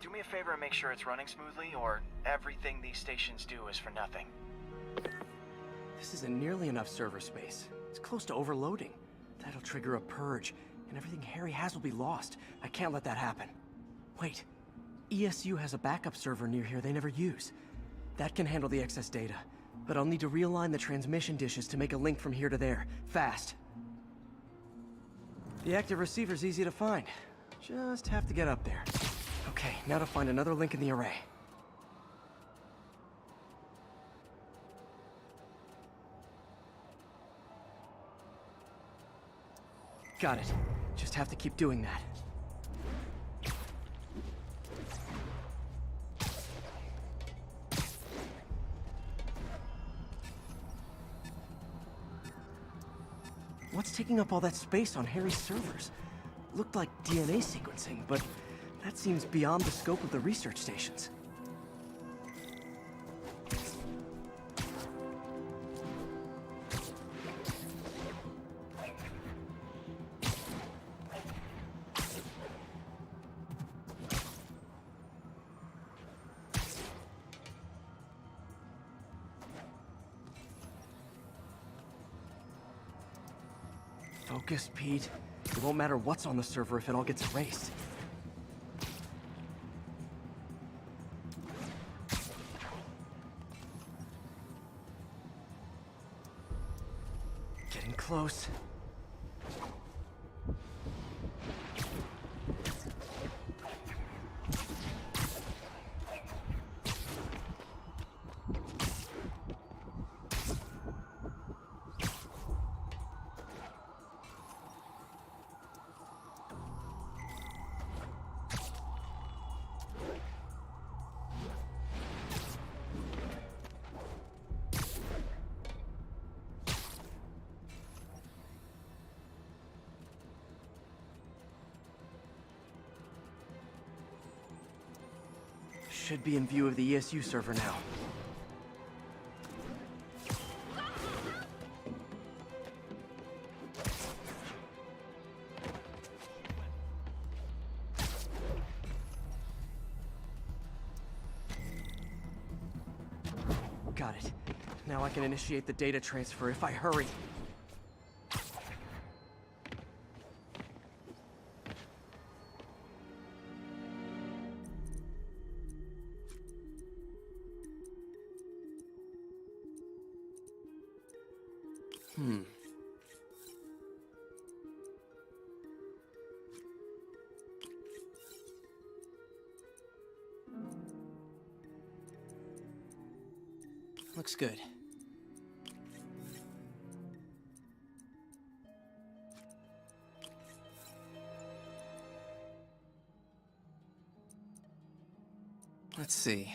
do me a favor and make sure it's running smoothly, or everything these stations do is for nothing. This isn't nearly enough server space. It's close to overloading. That'll trigger a purge, and everything Harry has will be lost. I can't let that happen. Wait. ESU has a backup server near here they never use. That can handle the excess data, but I'll need to realign the transmission dishes to make a link from here to there, fast. The active receiver's easy to find. Just have to get up there. Okay, now to find another link in the array. Got it. Just have to keep doing that. What's taking up all that space on Harry's servers? Looked like DNA sequencing, but that seems beyond the scope of the research stations. Focus, Pete. It won't matter what's on the server if it all gets erased. Getting close. Should be in view of the ESU server now. Got it. Now I can initiate the data transfer if I hurry. Looks good. Let's see.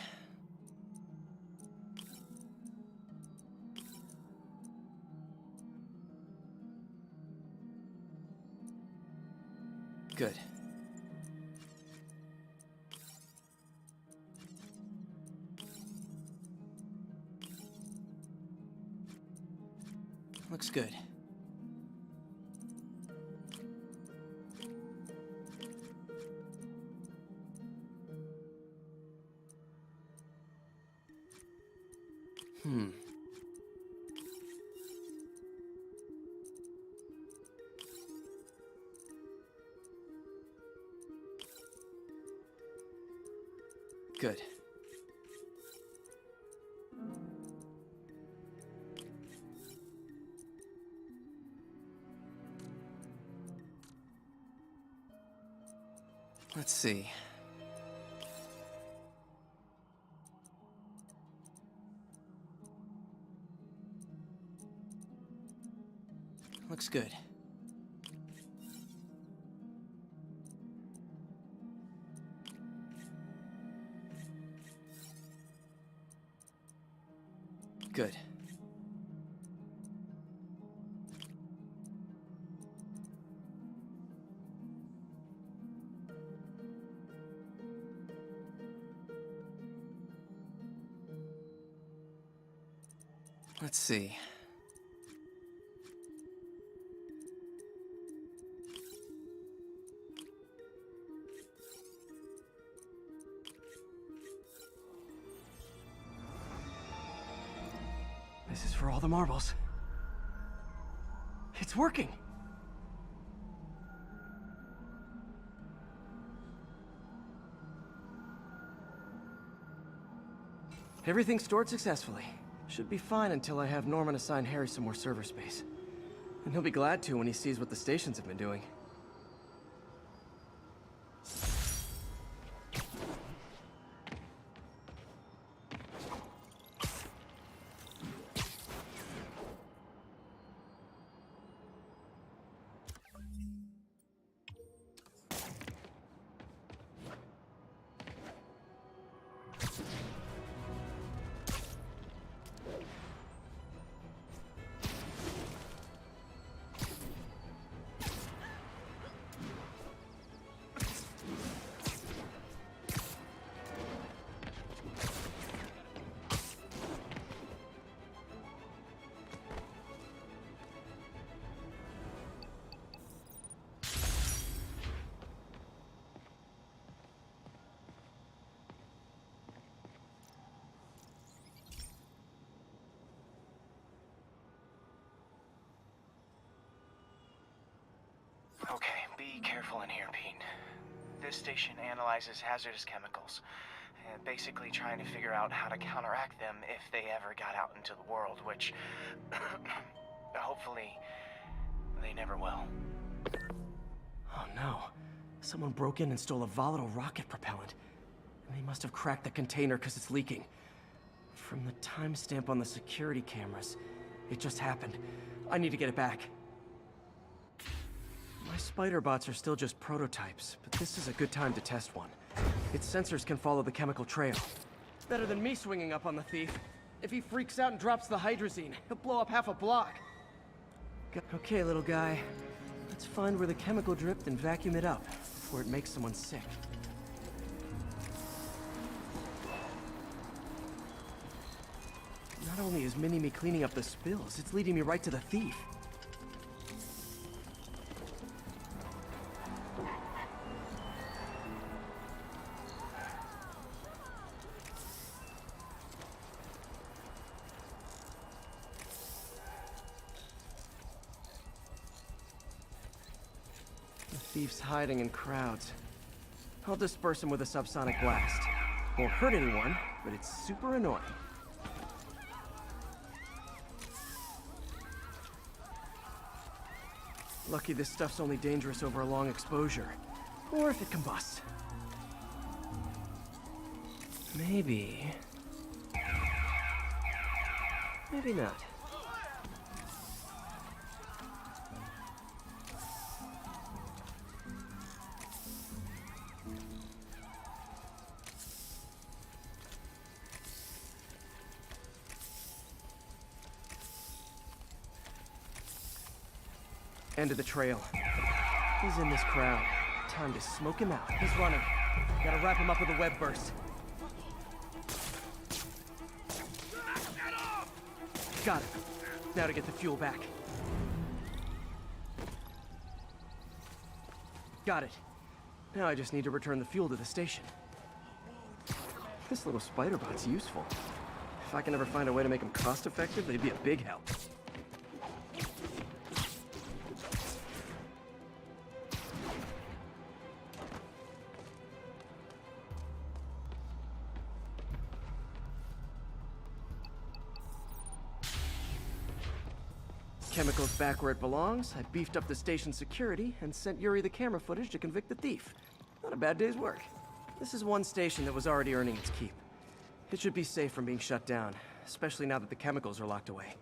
Good. Looks good. Good. Let's see. Looks good. Good. Let's see. This is for all the marbles. It's working! Everything's stored successfully. Should be fine until I have Norman assign Harry some more server space. And he'll be glad to when he sees what the stations have been doing. Okay, be careful in here, Pete. This station analyzes hazardous chemicals, basically trying to figure out how to counteract them if they ever got out into the world, which hopefully they never will. Oh no. Someone broke in and stole a volatile rocket propellant. And they must have cracked the container because it's leaking. From the timestamp on the security cameras, it just happened. I need to get it back. My spider bots are still just prototypes, but this is a good time to test one. Its sensors can follow the chemical trail. Better than me swinging up on the thief. If he freaks out and drops the hydrazine, he'll blow up half a block. Okay, little guy. Let's find where the chemical dripped and vacuum it up before it makes someone sick. Not only is Mini-Me cleaning up the spills, it's leading me right to the thief. The thief's hiding in crowds. I'll disperse him with a subsonic blast. Won't hurt anyone, but it's super annoying. Lucky this stuff's only dangerous over a long exposure. Or if it combusts. Maybe... maybe not. End of the trail. He's in this crowd. Time to smoke him out. He's running. Gotta wrap him up with a web burst. Got it. Now to get the fuel back. Got it. Now I just need to return the fuel to the station. This little spider bot's useful. If I can ever find a way to make them cost-effective, they'd be a big help. Chemicals back where it belongs. I beefed up the station's security and sent Yuri the camera footage to convict the thief. Not a bad day's work. This is one station that was already earning its keep. It should be safe from being shut down, especially now that the chemicals are locked away.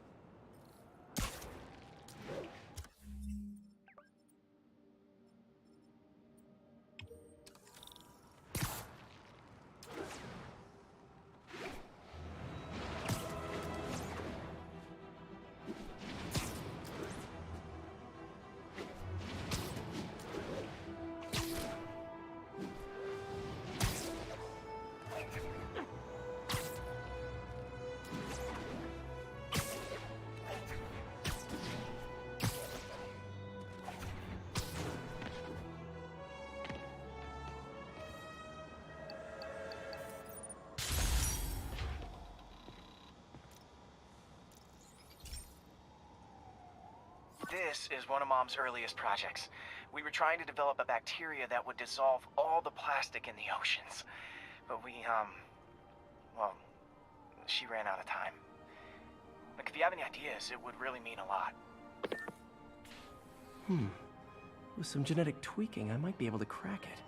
This is one of Mom's earliest projects. We were trying to develop a bacteria that would dissolve all the plastic in the oceans. But well, she ran out of time. Look, if you have any ideas, it would really mean a lot. With some genetic tweaking, I might be able to crack it.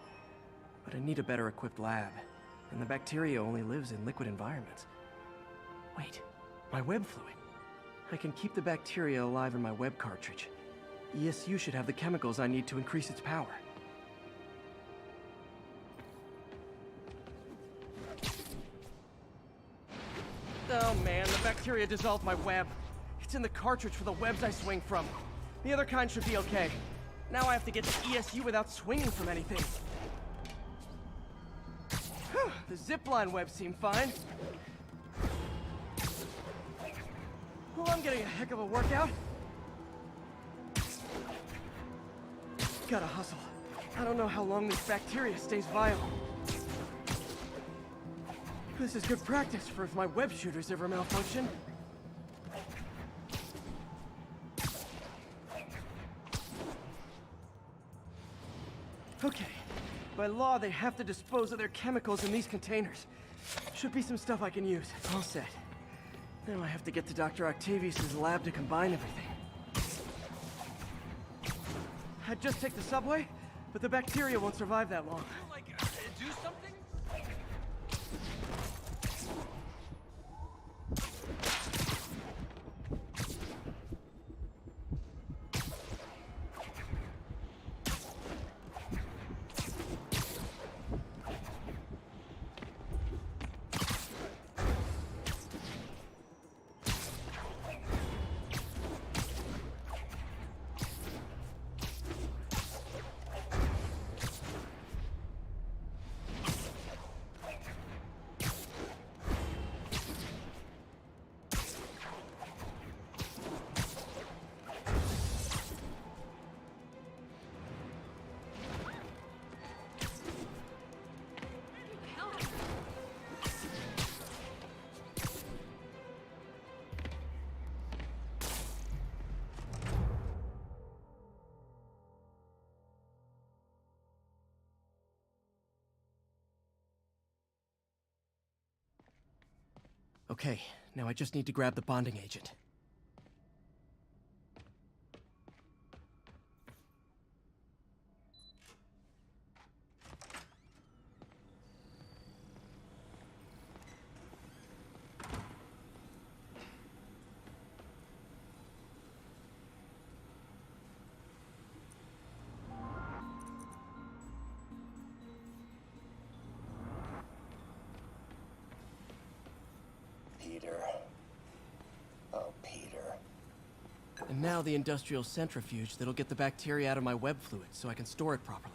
But I need a better equipped lab, and the bacteria only lives in liquid environments. Wait, my web fluid. I can keep the bacteria alive in my web cartridge. ESU should have the chemicals I need to increase its power. Oh man, the bacteria dissolved my web. It's in the cartridge for the webs I swing from. The other kind should be okay. Now I have to get to ESU without swinging from anything. The zipline webs seem fine. Well, I'm getting a heck of a workout. Gotta hustle. I don't know how long this bacteria stays viable. This is good practice for if my web shooters ever malfunction. Okay. By law, they have to dispose of their chemicals in these containers. Should be some stuff I can use. All set. Now I have to get to Dr. Octavius' lab to combine everything. I'd just take the subway, but the bacteria won't survive that long. Like, do something? Okay, now I just need to grab the bonding agent. Peter. Oh, Peter. And now the industrial centrifuge that'll get the bacteria out of my web fluid so I can store it properly.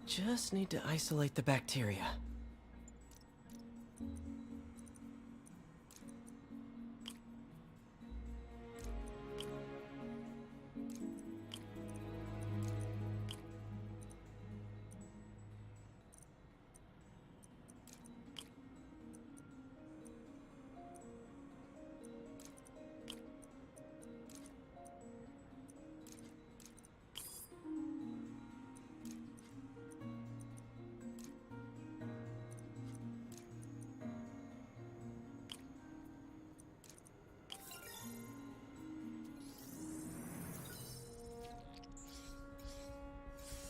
Just need to isolate the bacteria.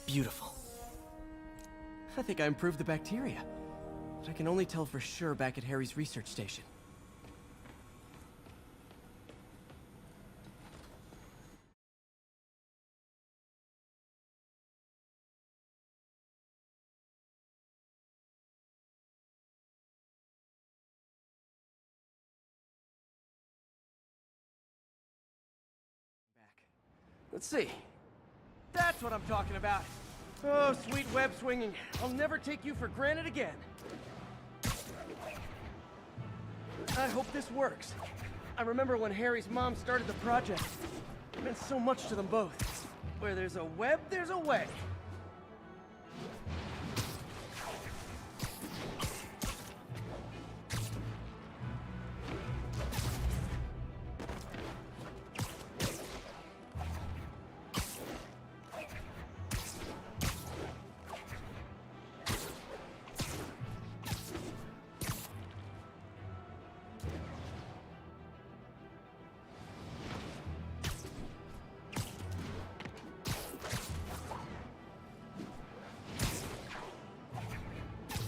Beautiful. I think I improved the bacteria, but I can only tell for sure back at Harry's research station. Let's see. That's what I'm talking about. Oh, sweet web swinging. I'll never take you for granted again. I hope this works. I remember when Harry's mom started the project. It meant so much to them both. Where there's a web, there's a way.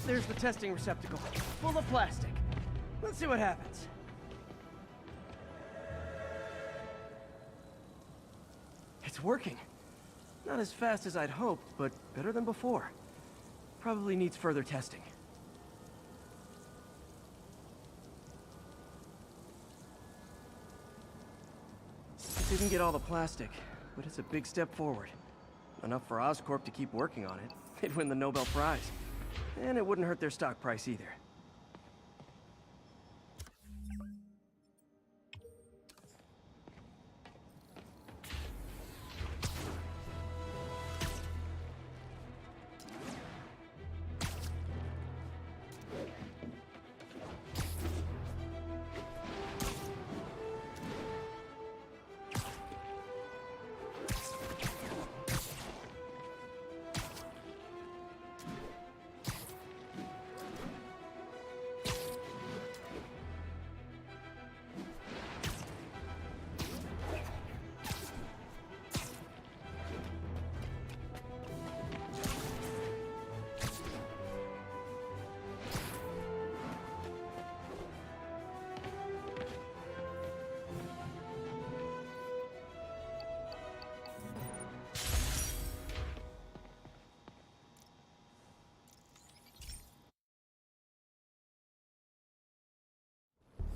there's the testing receptacle, full of plastic. Let's see what happens. It's working. Not as fast as I'd hoped, but better than before. Probably needs further testing. Didn't get all the plastic, but it's a big step forward. Enough for Oscorp to keep working on it. They'd win the Nobel Prize. And it wouldn't hurt their stock price either.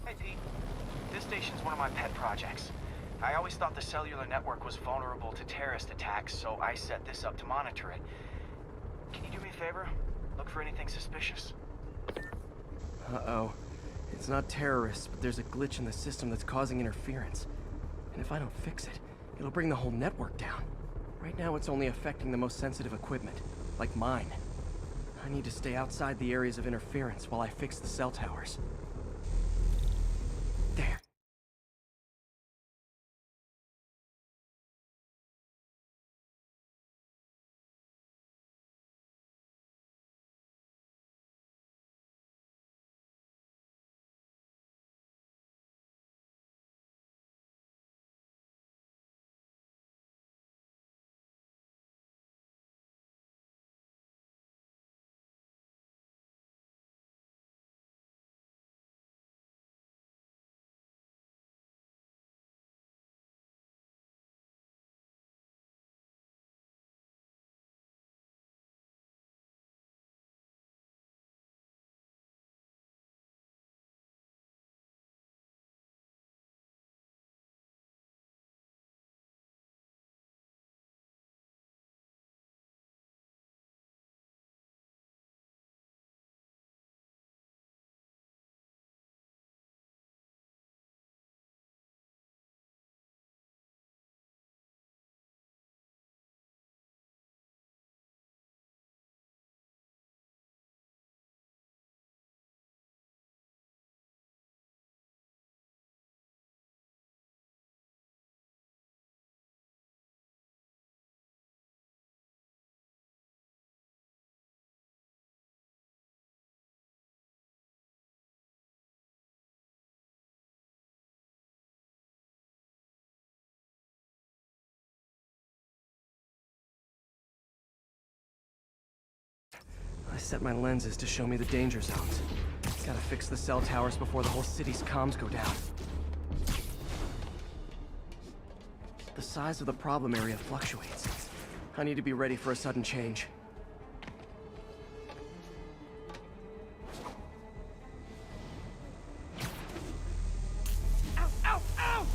Hey, Pete. This station's one of my pet projects. I always thought the cellular network was vulnerable to terrorist attacks, so I set this up to monitor it. Can you do me a favor? Look for anything suspicious? Uh-oh. It's not terrorists, but there's a glitch in the system that's causing interference. And if I don't fix it, it'll bring the whole network down. Right now, it's only affecting the most sensitive equipment, like mine. I need to stay outside the areas of interference while I fix the cell towers. There. I set my lenses to show me the danger zones. Gotta fix the cell towers before the whole city's comms go down. The size of the problem area fluctuates. I need to be ready for a sudden change. Ow, ow, ow!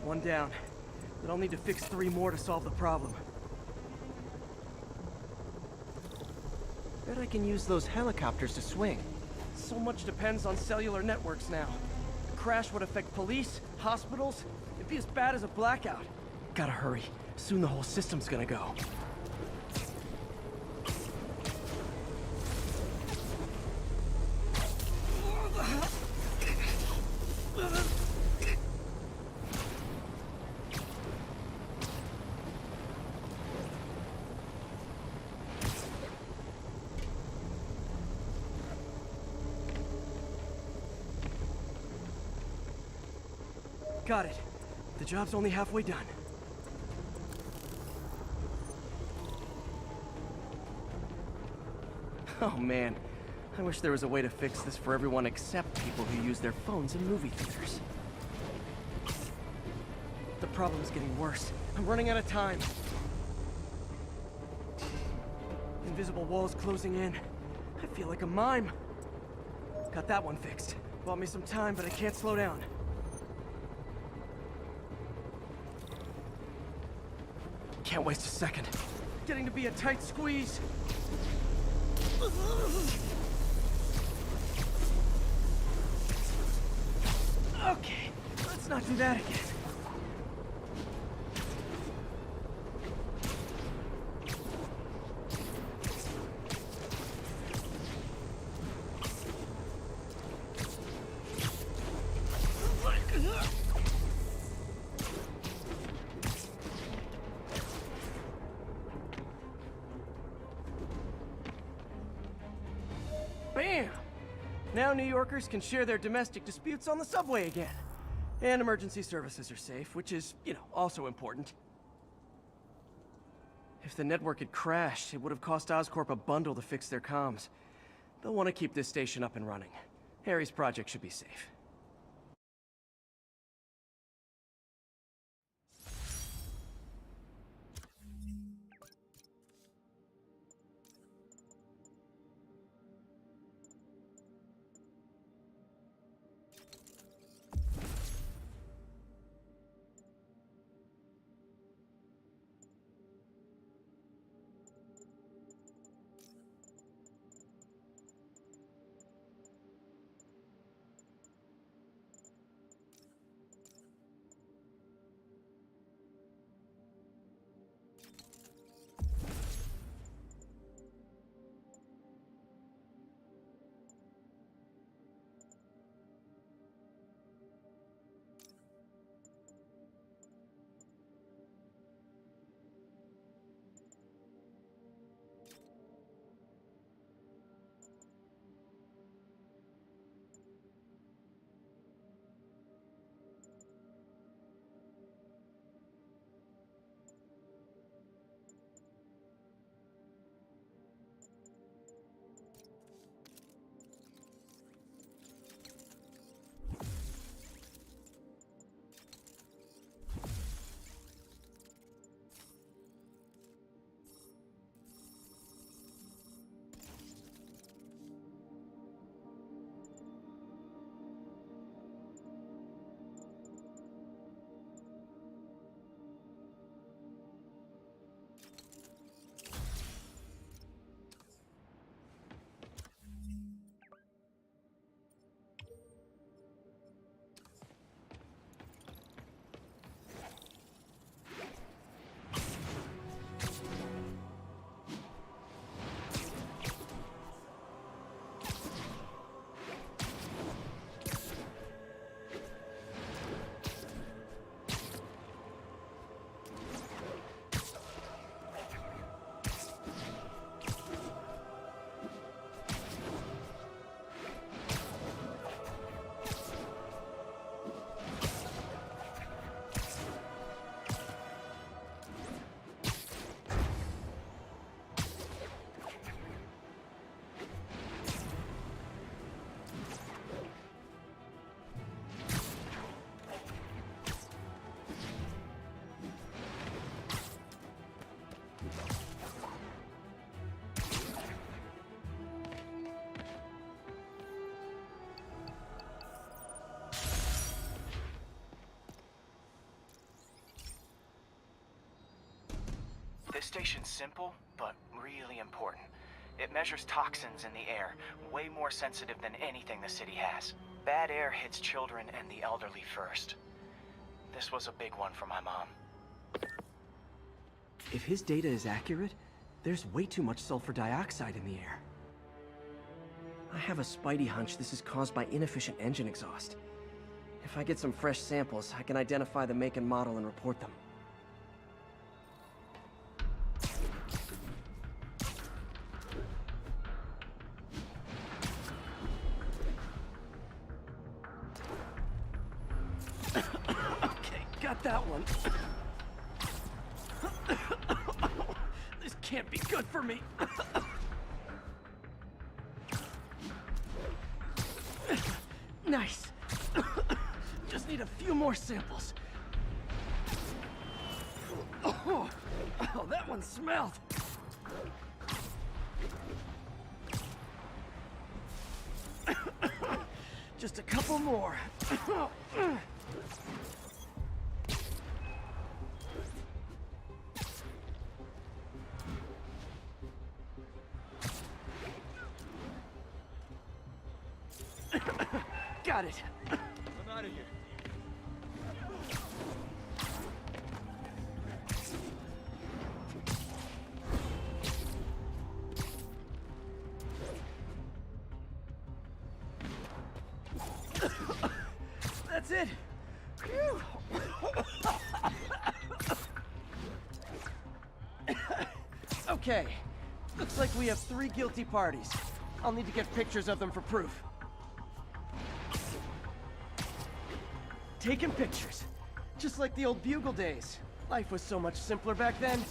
One down, but I'll need to fix 3 more to solve the problem. Bet I can use those helicopters to swing. So much depends on cellular networks now. A crash would affect police, hospitals. It'd be as bad as a blackout. Gotta hurry. Soon the whole system's gonna go. got it. The job's only halfway done. Oh man, I wish there was a way to fix this for everyone except people who use their phones in movie theaters. The problem's getting worse. I'm running out of time. Invisible walls closing in. I feel like a mime. Got that one fixed. Bought me some time, but I can't slow down. Can't waste a second. Getting to be a tight squeeze. Okay, let's not do that again. Bam! Now New Yorkers can share their domestic disputes on the subway again. And emergency services are safe, which is, also important. If the network had crashed, it would have cost Oscorp a bundle to fix their comms. They'll want to keep this station up and running. Harry's project should be safe. This station's simple, but really important. It measures toxins in the air, way more sensitive than anything the city has. Bad air hits children and the elderly first. This was a big one for my mom. If his data is accurate, there's way too much sulfur dioxide in the air. I have a spidey hunch this is caused by inefficient engine exhaust. If I get some fresh samples, I can identify the make and model and report them. got that one. This can't be good for me. Nice. Just need a few more samples. Oh, that one smelled. Just a couple more. Got it. I'm out of here. That's it. Phew. Okay. Looks like we have 3 guilty parties. I'll need to get pictures of them for proof. Taking pictures. Just like the old Bugle days. Life was so much simpler back then.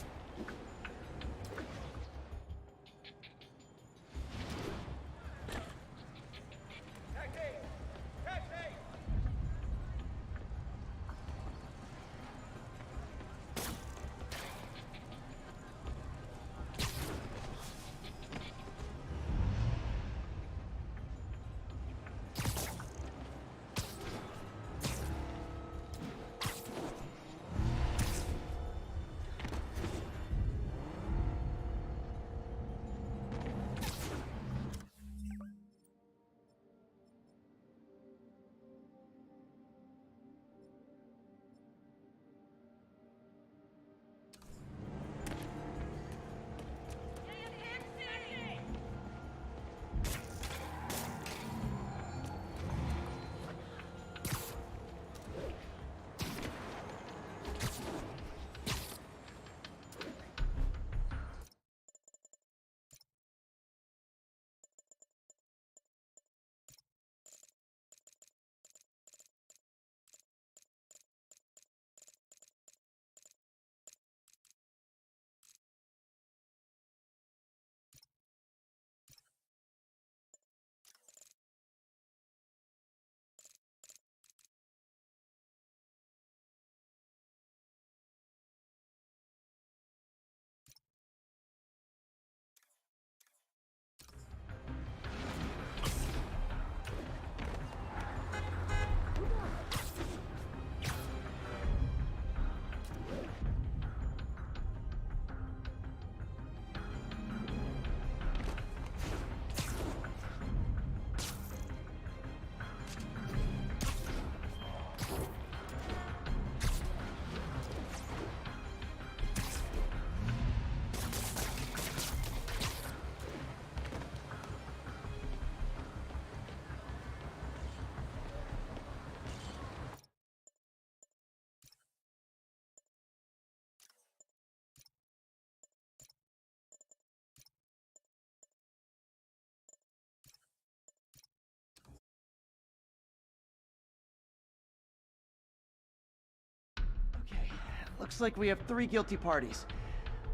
Okay, looks like we have 3 guilty parties.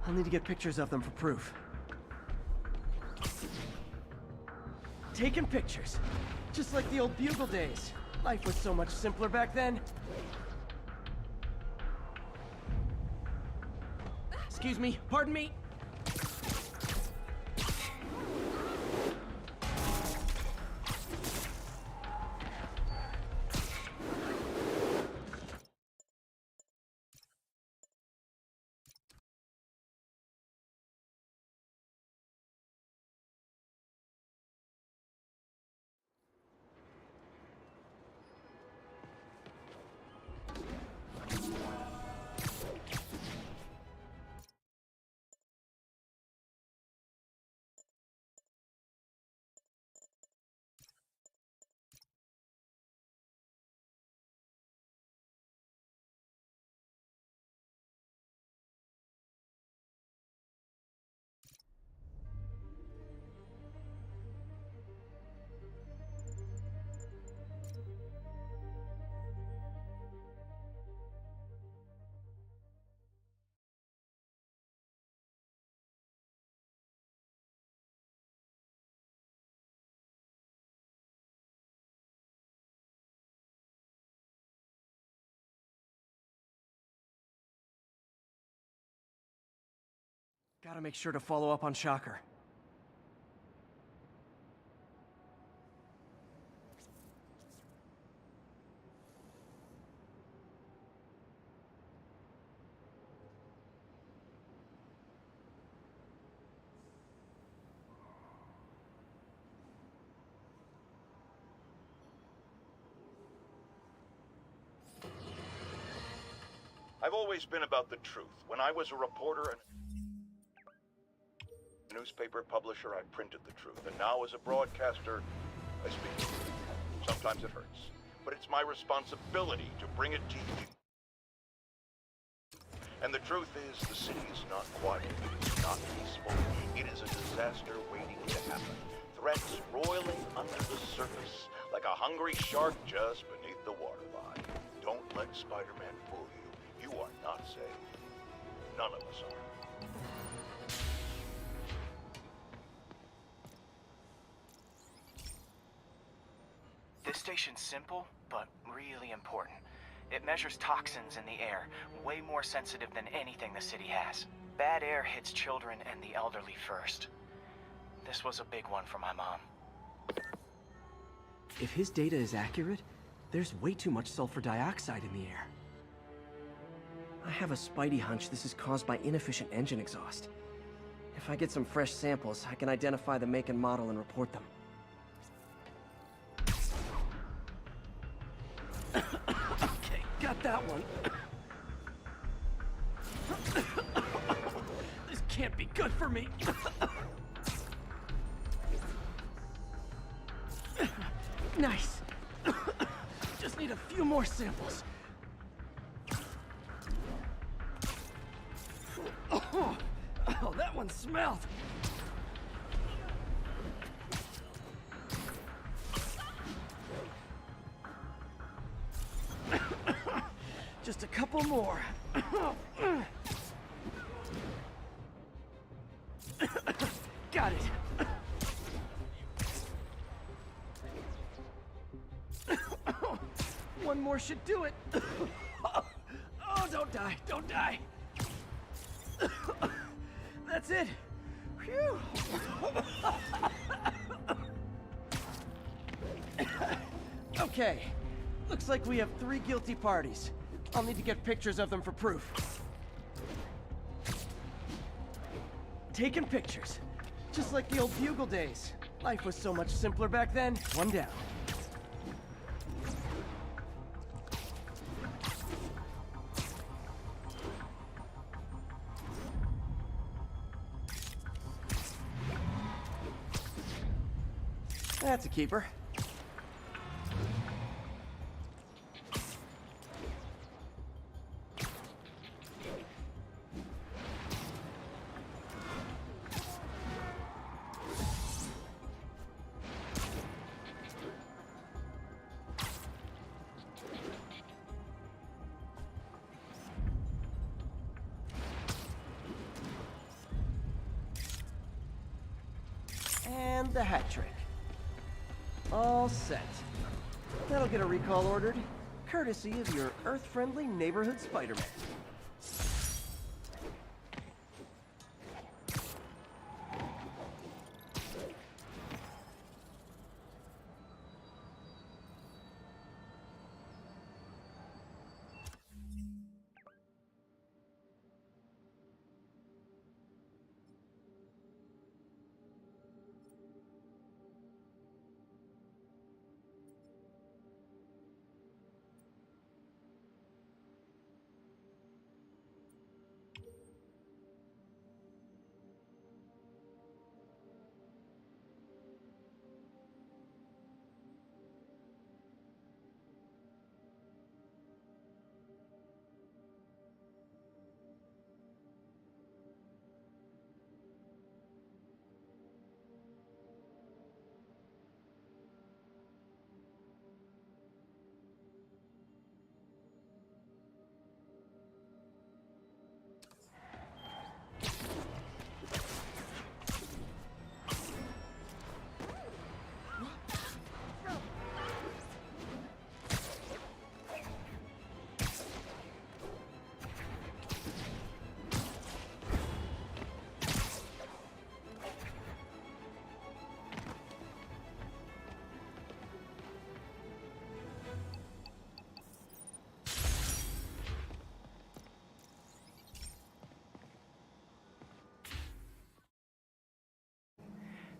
I'll need to get pictures of them for proof. Taking pictures. Just like the old Bugle days. Life was so much simpler back then. Excuse me, pardon me. Gotta make sure to follow up on Shocker. I've always been about the truth. When I was a reporter and a newspaper publisher, I printed the truth. And now as a broadcaster, I speak the truth. Sometimes it hurts. But it's my responsibility to bring it to you. And the truth is, the city is not quiet. It is not peaceful. It is a disaster waiting to happen. Threats roiling under the surface like a hungry shark just beneath the waterline. Don't let Spider-Man fool you. You are not safe. None of us are. This station's simple, but really important. It measures toxins in the air, way more sensitive than anything the city has. Bad air hits children and the elderly first. This was a big one for my mom. If his data is accurate, there's way too much sulfur dioxide in the air. I have a spidey hunch this is caused by inefficient engine exhaust. If I get some fresh samples, I can identify the make and model and report them. Okay, got that one. This can't be good for me. Nice. Just need a few more samples. Oh, that one smelled. Just a couple more. Got it. One more should do it. Oh, don't die, don't die. That's it. Phew. Okay. Looks like we have 3 guilty parties. I'll need to get pictures of them for proof. Taking pictures. Just like the old Bugle days. Life was so much simpler back then. One down. That's a keeper. And the hat trick. All set. That'll get a recall ordered, courtesy of your Earth-friendly neighborhood Spider-Man.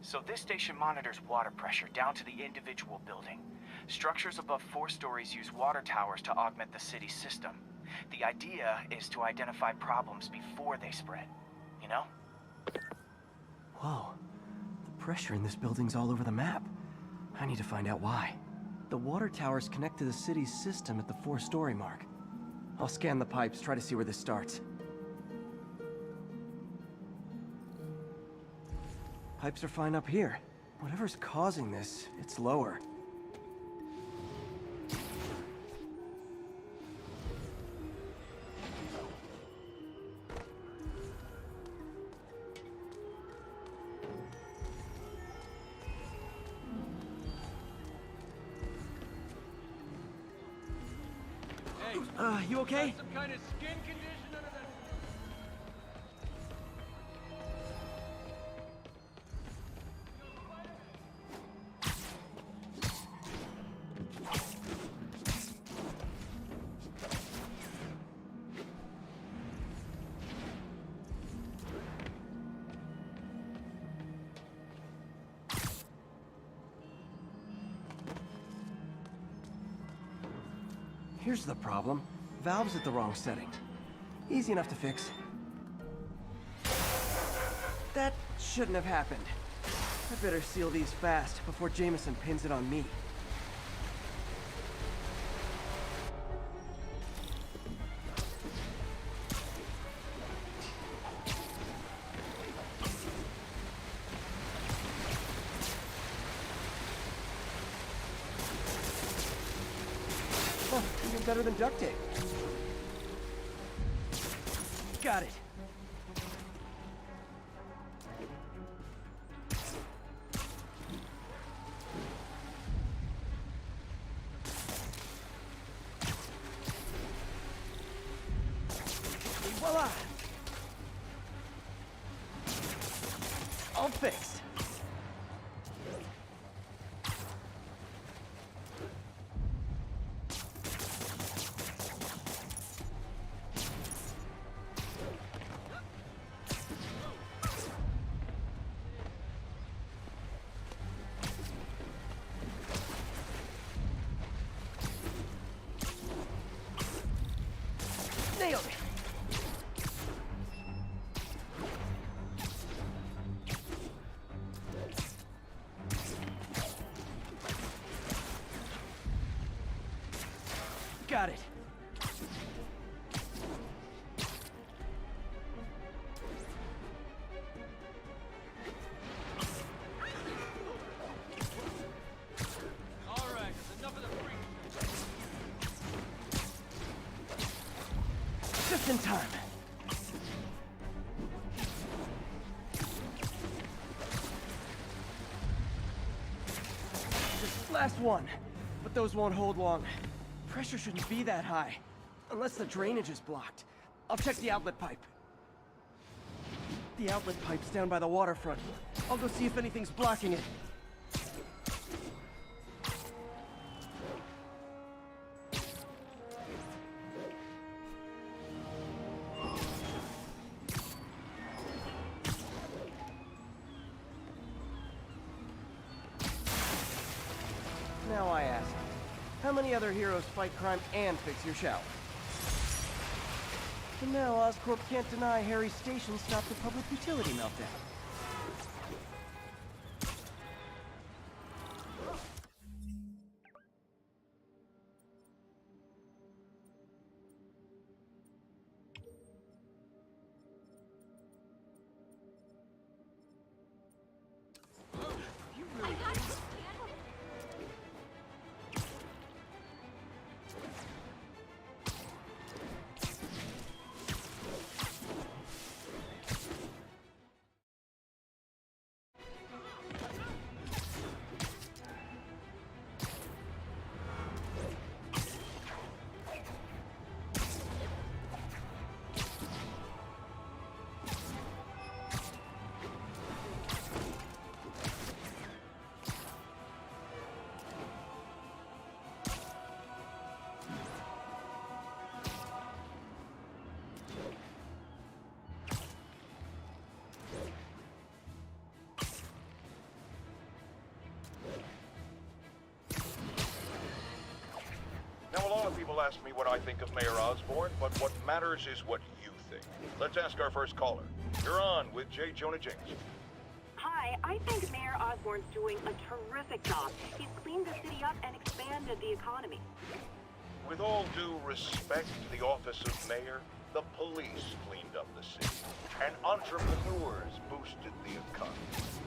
So this station monitors water pressure down to the individual building. Structures above 4 stories use water towers to augment the city's system. The idea is to identify problems before they spread, you know? Whoa. The pressure in this building's all over the map. I need to find out why. The water towers connect to the city's system at the 4-story mark. I'll scan the pipes, try to see where this starts. Pipes are fine up here. Whatever's causing this, it's lower. Hey, you okay? got some kind of skin condition under that? Here's the problem. Valve's at the wrong setting. Easy enough to fix. That shouldn't have happened. I better seal these fast before Jameson pins it on me. Oh, even better than duct tape. Got it. Voila! All fixed. Nailed it. Got it. All right, that's enough of the freak. Just in time. Just last one. But those won't hold long. Pressure shouldn't be that high. Unless the drainage is blocked. I'll check the outlet pipe. The outlet pipe's down by the waterfront. I'll go see if anything's blocking it. Now I ask, how many other heroes fight crime and fix your shower? And now Oscorp can't deny Harry's station stopped the public utility meltdown. people ask me what I think of Mayor Osborn, but what matters is what you think. Let's ask our first caller. You're on with J. Jonah Jameson. Hi, I think Mayor Osborn's doing a terrific job. He's cleaned the city up and expanded the economy. With all due respect to the office of mayor, the police cleaned up the city, and entrepreneurs boosted the economy.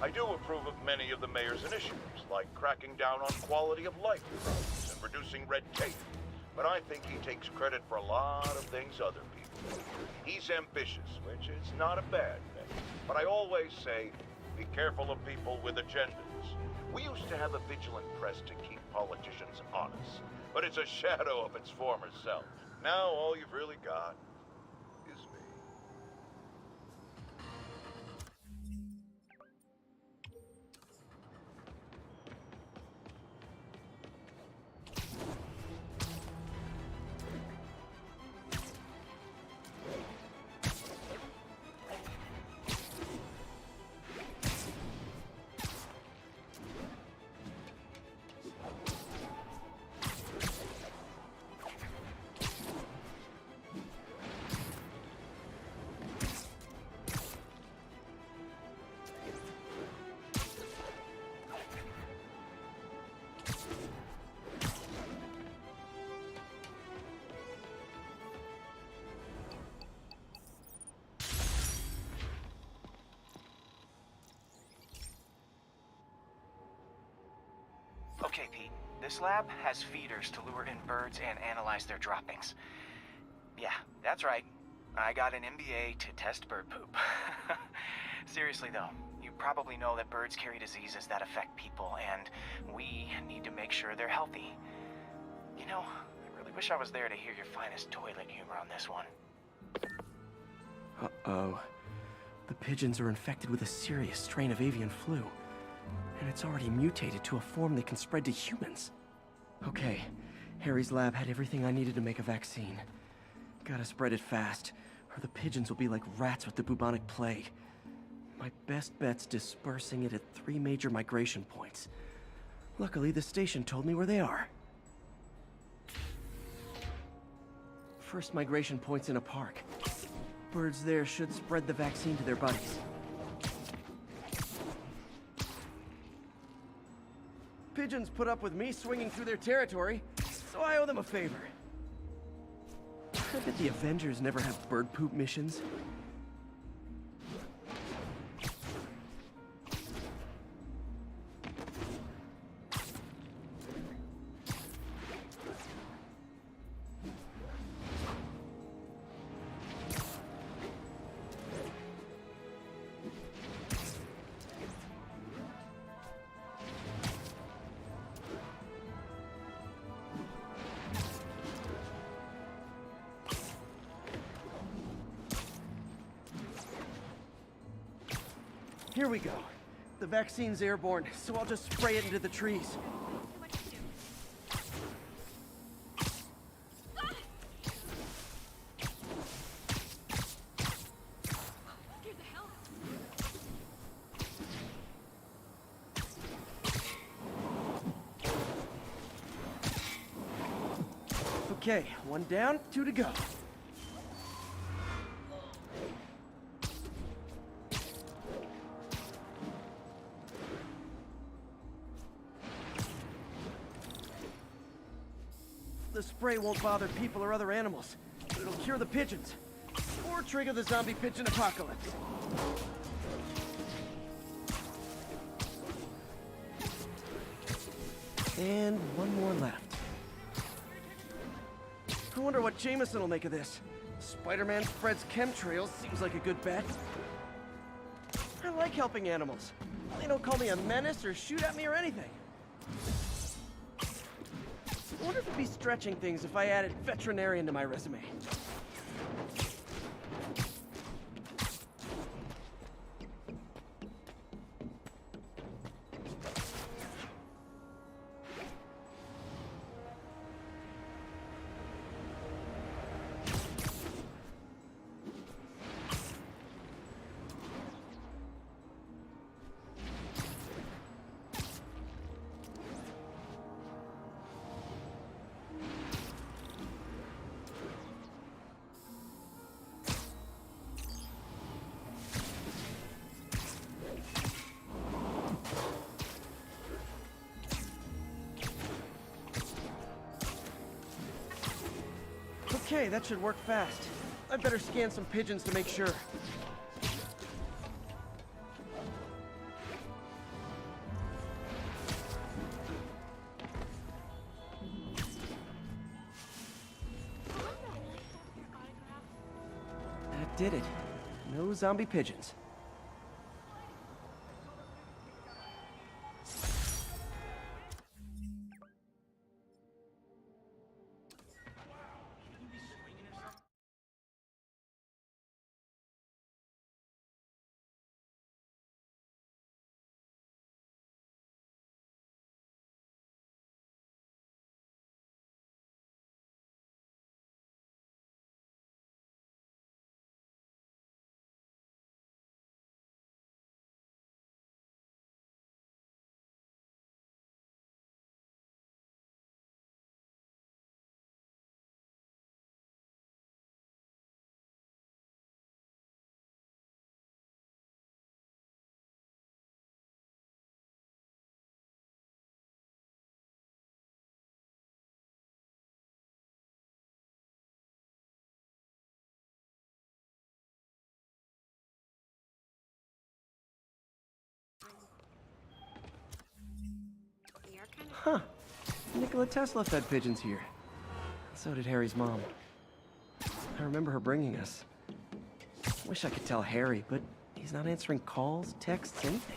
I do approve of many of the mayor's initiatives, like cracking down on quality of life problems and reducing red tape. But I think he takes credit for a lot of things other people. He's ambitious, which is not a bad thing. But I always say, be careful of people with agendas. We used to have a vigilant press to keep politicians honest, but it's a shadow of its former self. Now all you've really got is me. Okay, Pete. This lab has feeders to lure in birds and analyze their droppings. Yeah, that's right. I got an MBA to test bird poop. Seriously though, you probably know that birds carry diseases that affect people, and we need to make sure they're healthy. You know, I really wish I was there to hear your finest toilet humor on this one. Uh-oh. The pigeons are infected with a serious strain of avian flu. And it's already mutated to a form that can spread to humans. Okay, Harry's lab had everything I needed to make a vaccine. Gotta spread it fast, or the pigeons will be like rats with the bubonic plague. My best bet's dispersing it at 3 major migration points. Luckily, the station told me where they are. First migration point's in a park. Birds there should spread the vaccine to their buddies. Pigeons put up with me swinging through their territory, so I owe them a favor. I bet the Avengers never have bird poop missions. Here we go. The vaccine's airborne, so I'll just spray it into the trees. Okay, 1 down, 2 to go. The spray won't bother people or other animals, but it'll cure the pigeons, or trigger the zombie pigeon apocalypse. And 1 more left. I wonder what Jameson will make of this. Spider-Man spreads chemtrails, seems like a good bet. I like helping animals. They don't call me a menace or shoot at me or anything. I wonder if it'd be stretching things if I added veterinarian to my resume. Okay, that should work fast. I'd better scan some pigeons to make sure. That did it. No zombie pigeons. Huh. Nikola Tesla fed pigeons here. So did Harry's mom. I remember her bringing us. Wish I could tell Harry, but he's not answering calls, texts, anything.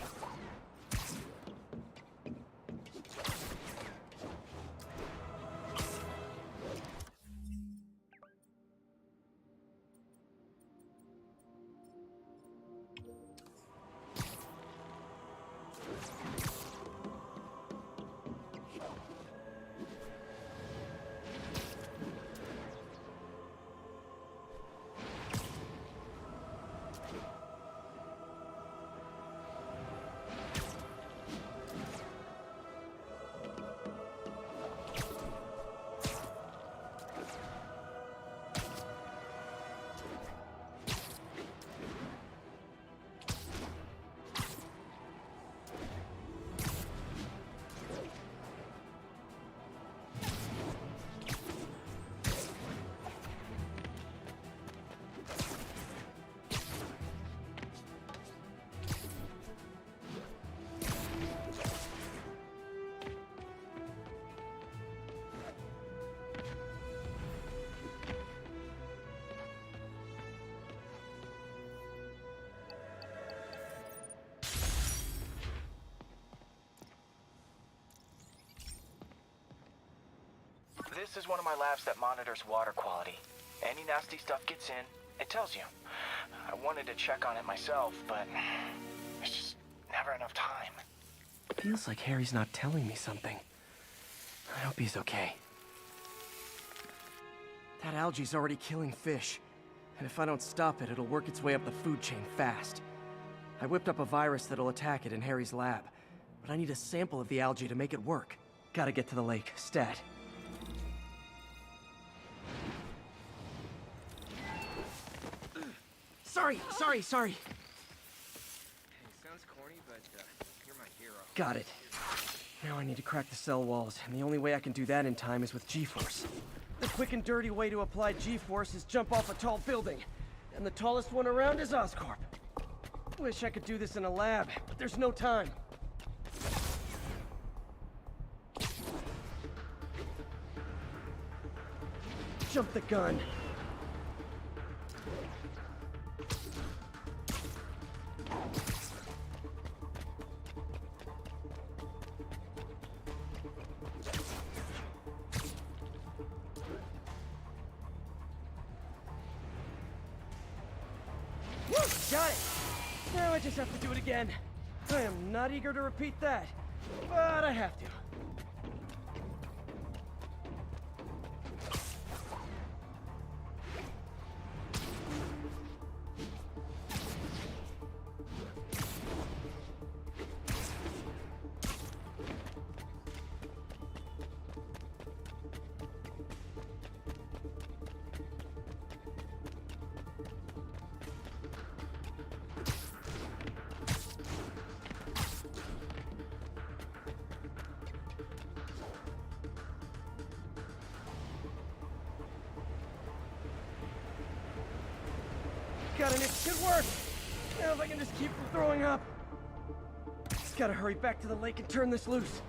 This is one of my labs that monitors water quality. Any nasty stuff gets in, it tells you. I wanted to check on it myself, but there's just never enough time. Feels like Harry's not telling me something. I hope he's okay. That algae's already killing fish. And if I don't stop it, it'll work its way up the food chain fast. I whipped up a virus that'll attack it in Harry's lab. But I need a sample of the algae to make it work. Gotta get to the lake, stat. Sorry. Hey, sounds corny, but you're my hero. Got it. Now I need to crack the cell walls, and the only way I can do that in time is with G-Force. The quick and dirty way to apply G-Force is jump off a tall building, and the tallest one around is Oscorp. Wish I could do this in a lab, but there's no time. Jump the gun. Got it! Now I just have to do it again. I am not eager to repeat that, but I have to. got an itch. Should work. Now if I can just keep from throwing up. Just gotta hurry back to the lake and turn this loose.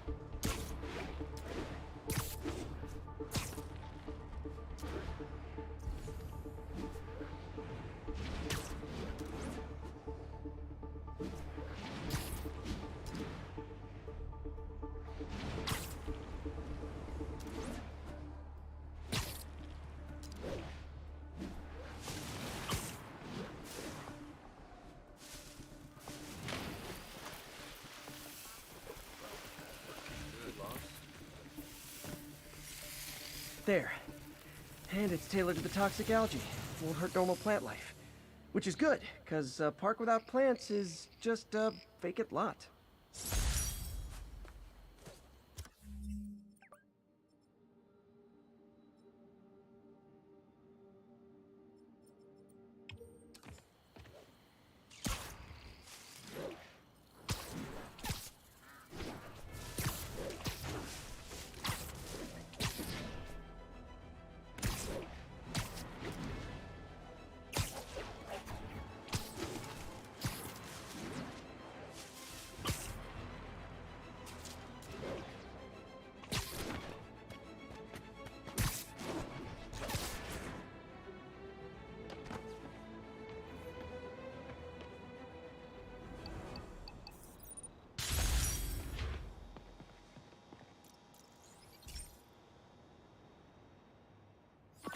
There. And it's tailored to the toxic algae. Won't hurt normal plant life. Which is good, because a park without plants is just a vacant lot.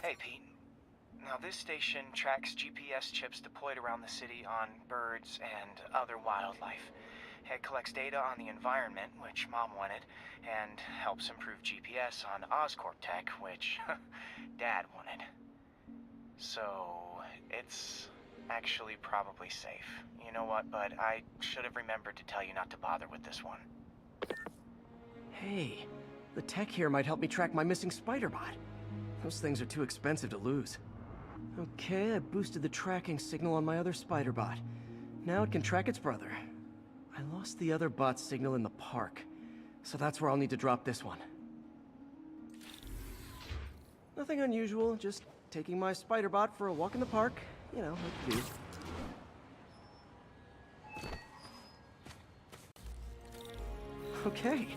Hey, Pete. Now, this station tracks GPS chips deployed around the city on birds and other wildlife. It collects data on the environment, which Mom wanted, and helps improve GPS on Oscorp tech, which Dad wanted. So, it's actually probably safe. You know what, bud? I should have remembered to tell you not to bother with this one. Hey, the tech here might help me track my missing spider bot. Those things are too expensive to lose. Okay, I boosted the tracking signal on my other spider bot. Now it can track its brother. I lost the other bot's signal in the park, so that's where I'll need to drop this one. Nothing unusual, just taking my spider bot for a walk in the park. You know, like you do. Okay,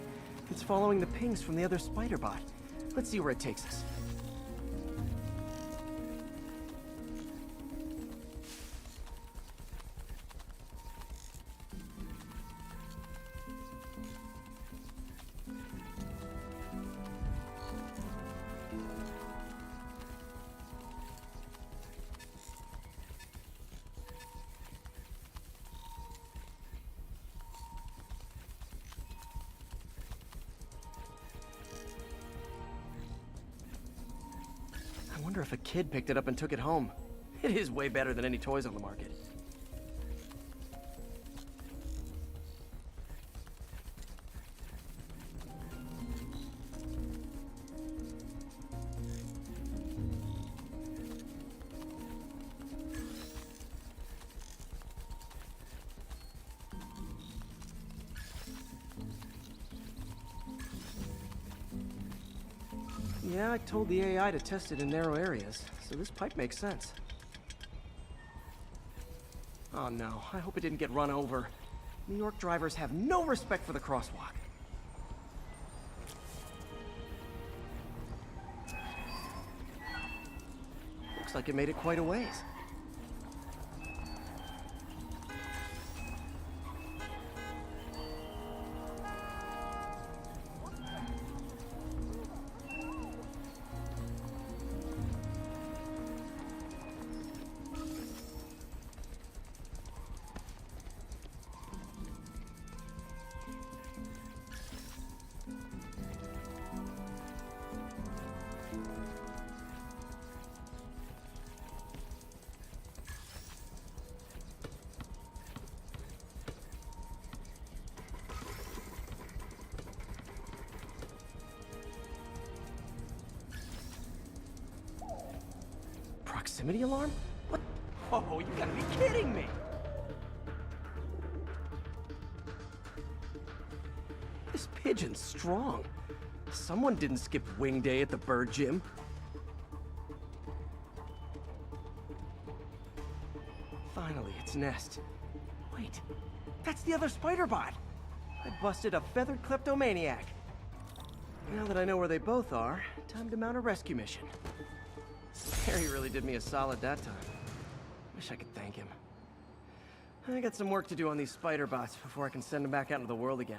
it's following the pings from the other spider bot. Let's see where it takes us. I wonder if a kid picked it up and took it home. It is way better than any toys on the market. Yeah, I told the AI to test it in narrow areas, so this pipe makes sense. Oh no, I hope it didn't get run over. New York drivers have no respect for the crosswalk. Looks like it made it quite a ways. Proximity alarm? What? Oh, you gotta be kidding me! This pigeon's strong. Someone didn't skip wing day at the bird gym. Finally, its nest. Wait, that's the other spider bot! I busted a feathered kleptomaniac. Now that I know where they both are, time to mount a rescue mission. Harry really did me a solid that time. Wish I could thank him. I got some work to do on these spider bots before I can send them back out into the world again.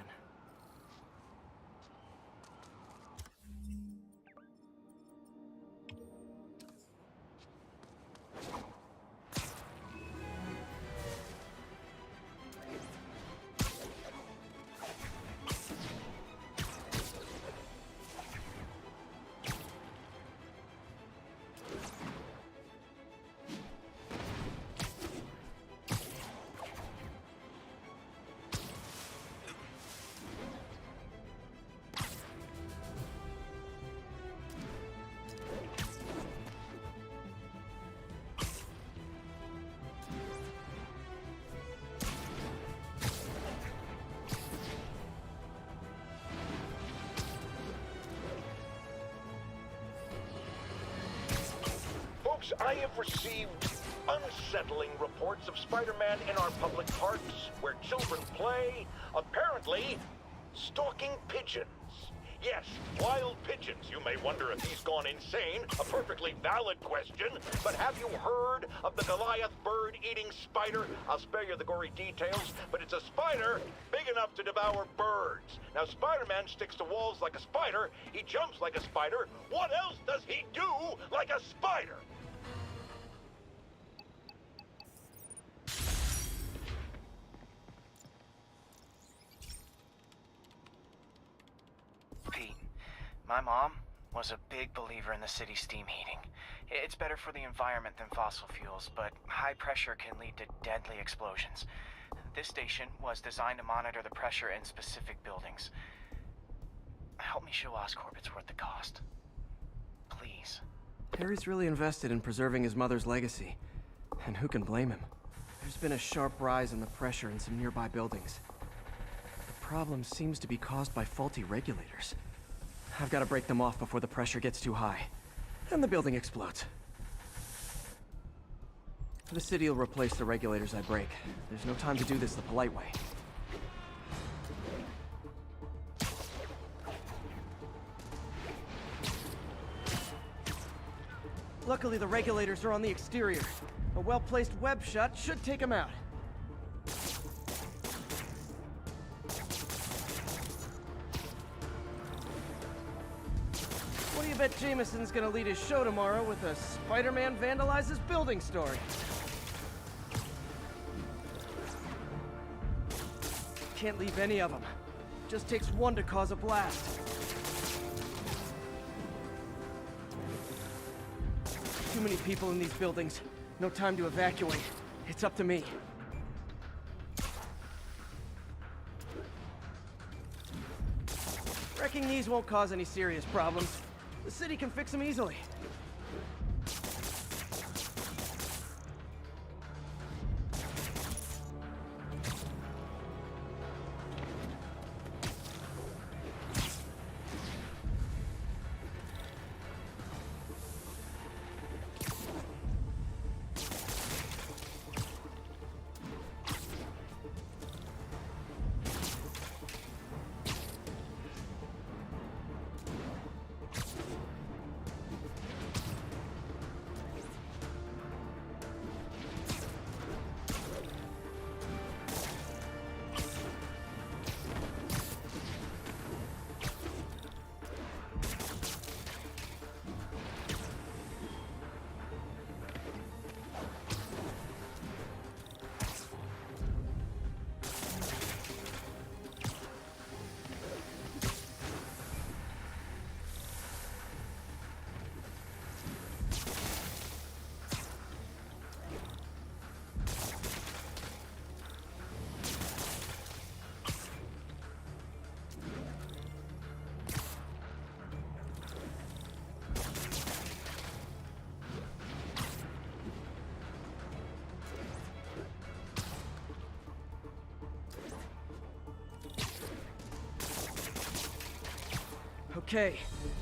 I have received unsettling reports of Spider-Man in our public parks, where children play, apparently stalking pigeons. Yes, wild pigeons. You may wonder if he's gone insane. A perfectly valid question. But have you heard of the Goliath bird-eating spider? I'll spare you the gory details, but it's a spider big enough to devour birds. Now, Spider-Man sticks to walls like a spider. He jumps like a spider. What else does he do like a spider? Pete, my mom was a big believer in the city's steam heating. It's better for the environment than fossil fuels, but high pressure can lead to deadly explosions. This station was designed to monitor the pressure in specific buildings. Help me show Oscorp it's worth the cost. Please. Harry's really invested in preserving his mother's legacy. And who can blame him? There's been a sharp rise in the pressure in some nearby buildings. The problem seems to be caused by faulty regulators. I've got to break them off before the pressure gets too high. And the building explodes. The city will replace the regulators I break. There's no time to do this the polite way. Luckily, the regulators are on the exterior. A well-placed web shot should take them out. What do you bet Jameson's gonna lead his show tomorrow with a Spider-Man vandalizes building story? Can't leave any of them. Just takes one to cause a blast. Too many people in these buildings. No time to evacuate. It's up to me. Wrecking these won't cause any serious problems. The city can fix them easily. Okay,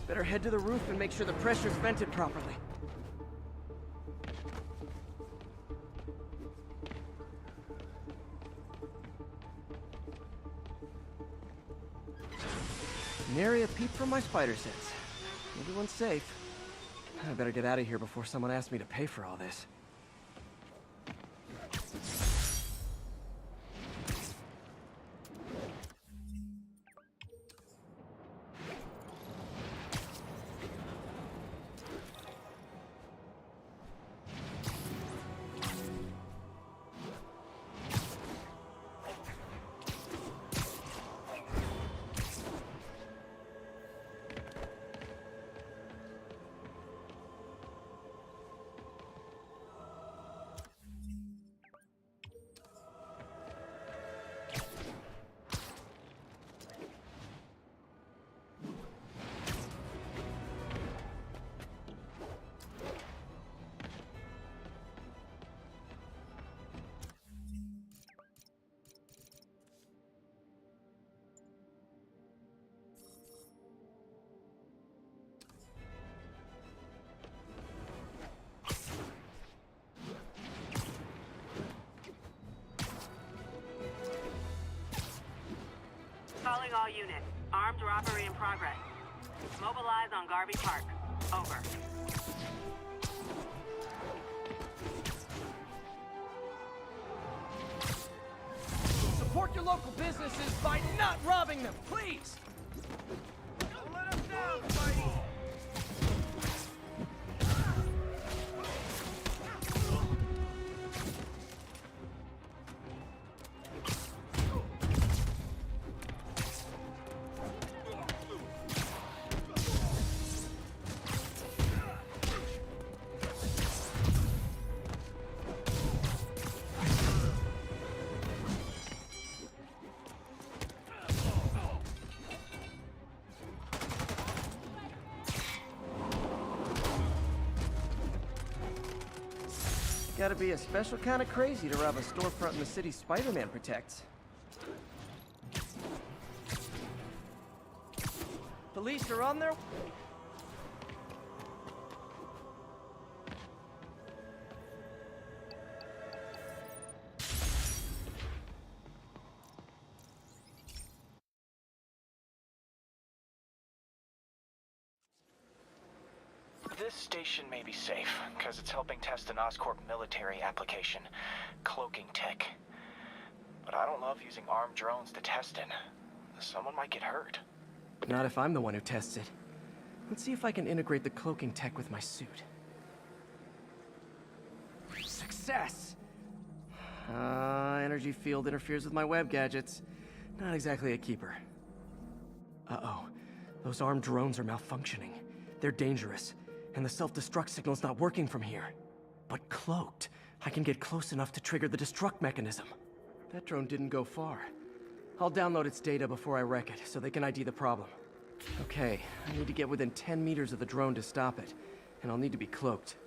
better head to the roof and make sure the pressure's vented properly. Nary a peep from my spider sense. Everyone's safe. I better get out of here before someone asks me to pay for all this. Calling all units. Armed robbery in progress. Mobilize on Garvey Park. Over. Support your local businesses by not robbing them, please! Don't let us down, Spidey! Gotta be a special kind of crazy to rob a storefront in the city Spider-Man protects. Police are on their... This station may be safe, because it's helping test an Oscorp military application, cloaking tech. But I don't love using armed drones to test it. Someone might get hurt. Not if I'm the one who tests it. Let's see if I can integrate the cloaking tech with my suit. Success! Energy field interferes with my web gadgets. Not exactly a keeper. Uh-oh. Those armed drones are malfunctioning. They're dangerous. And the self-destruct signal's not working from here. But cloaked, I can get close enough to trigger the destruct mechanism. That drone didn't go far. I'll download its data before I wreck it, so they can ID the problem. Okay, I need to get within 10 meters of the drone to stop it. And I'll need to be cloaked.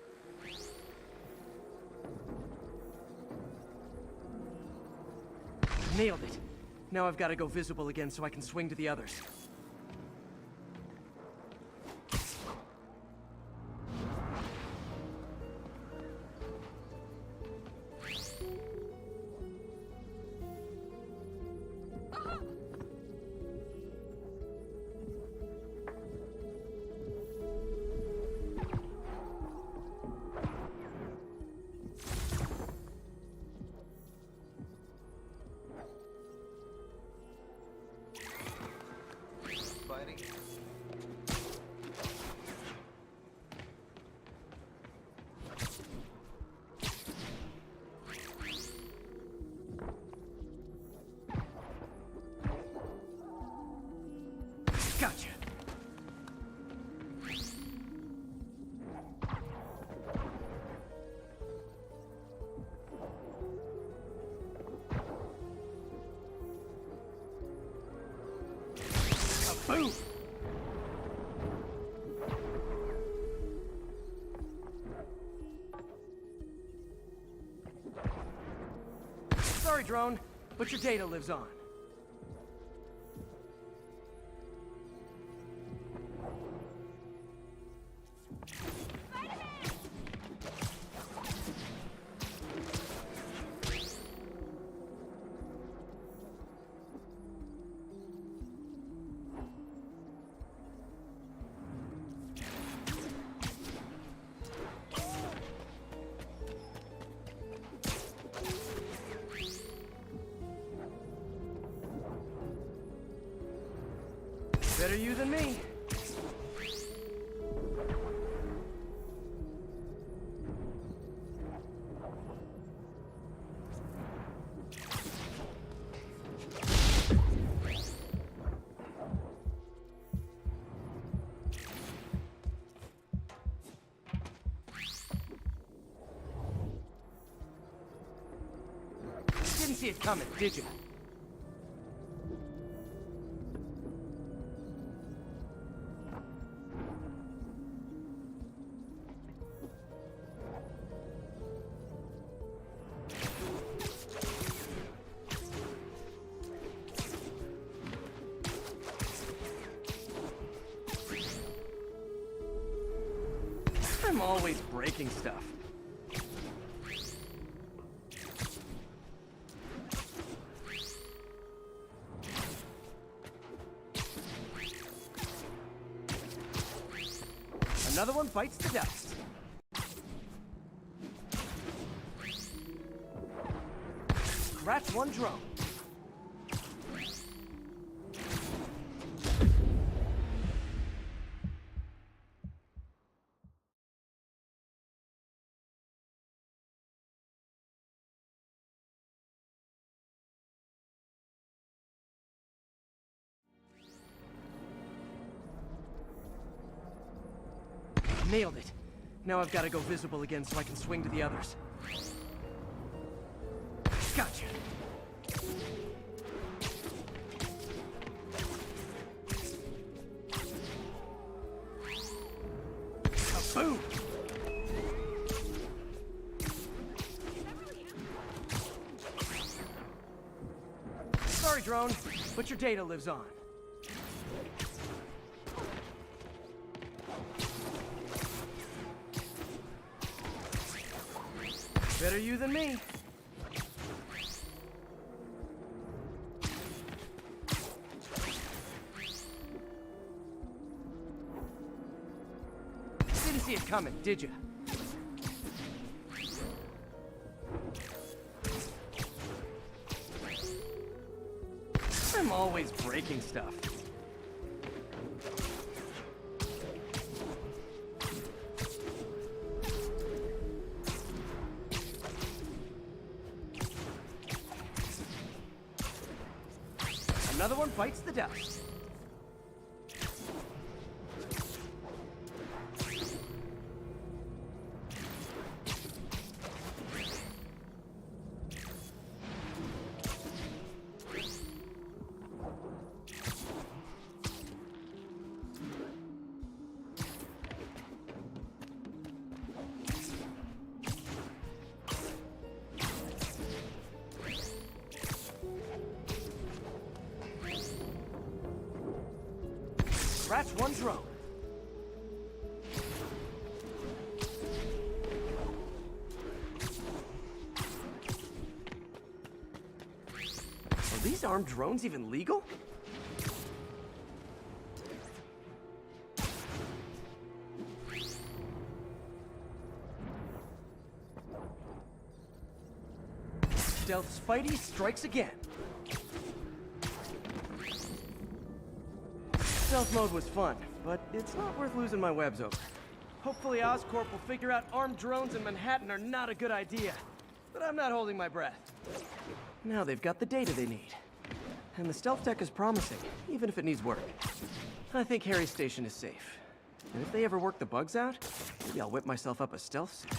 Nailed it! Now I've got to go visible again so I can swing to the others. Gotcha! Kaboom! Sorry, drone, but your data lives on. Better you than me. Didn't see it coming, did you? I'm always breaking stuff. Another one bites the dust. Scratch one drone. Nailed it. Now I've got to go visible again so I can swing to the others. Gotcha. Kaboom! Sorry, drone, but your data lives on. Better you than me. Didn't see it coming, did you? I'm always breaking stuff. Another one bites the dust. Scratch one drone. Are these armed drones even legal? Stealth Spidey strikes again. Stealth mode was fun, but it's not worth losing my webs over. Hopefully Oscorp will figure out armed drones in Manhattan are not a good idea. But I'm not holding my breath. Now they've got the data they need. And the stealth tech is promising, even if it needs work. I think Harry's station is safe. And if they ever work the bugs out, maybe I'll whip myself up a stealth suit.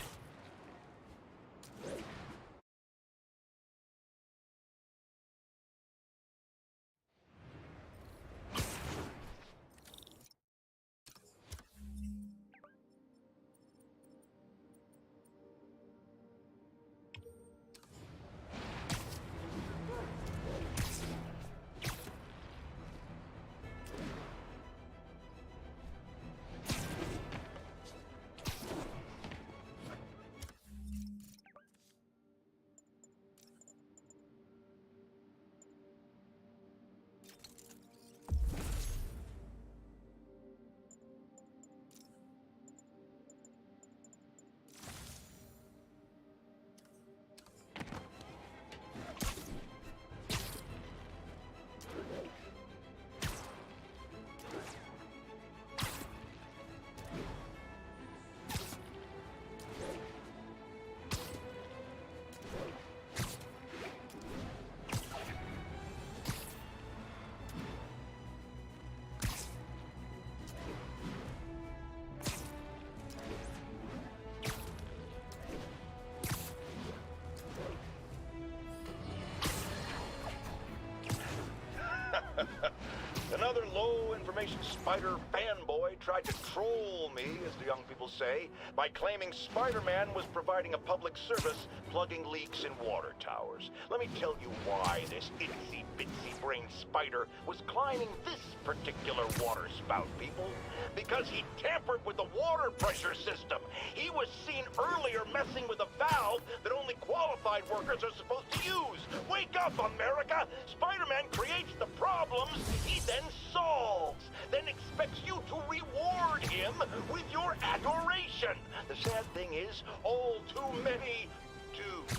information Spider fanboy tried to troll me, as the young people say, by claiming Spider-Man was providing a public service plugging leaks in water towers. Let me tell you why this itsy-bitsy-brained spider was climbing this particular water spout, people. Because he tampered with the water pressure system. He was seen earlier messing with a valve that only qualified workers are supposed to use. Wake up, America! Spider-Man creates the problems he then solves, then expects you to reward him with your adoration. The sad thing is, all too many do.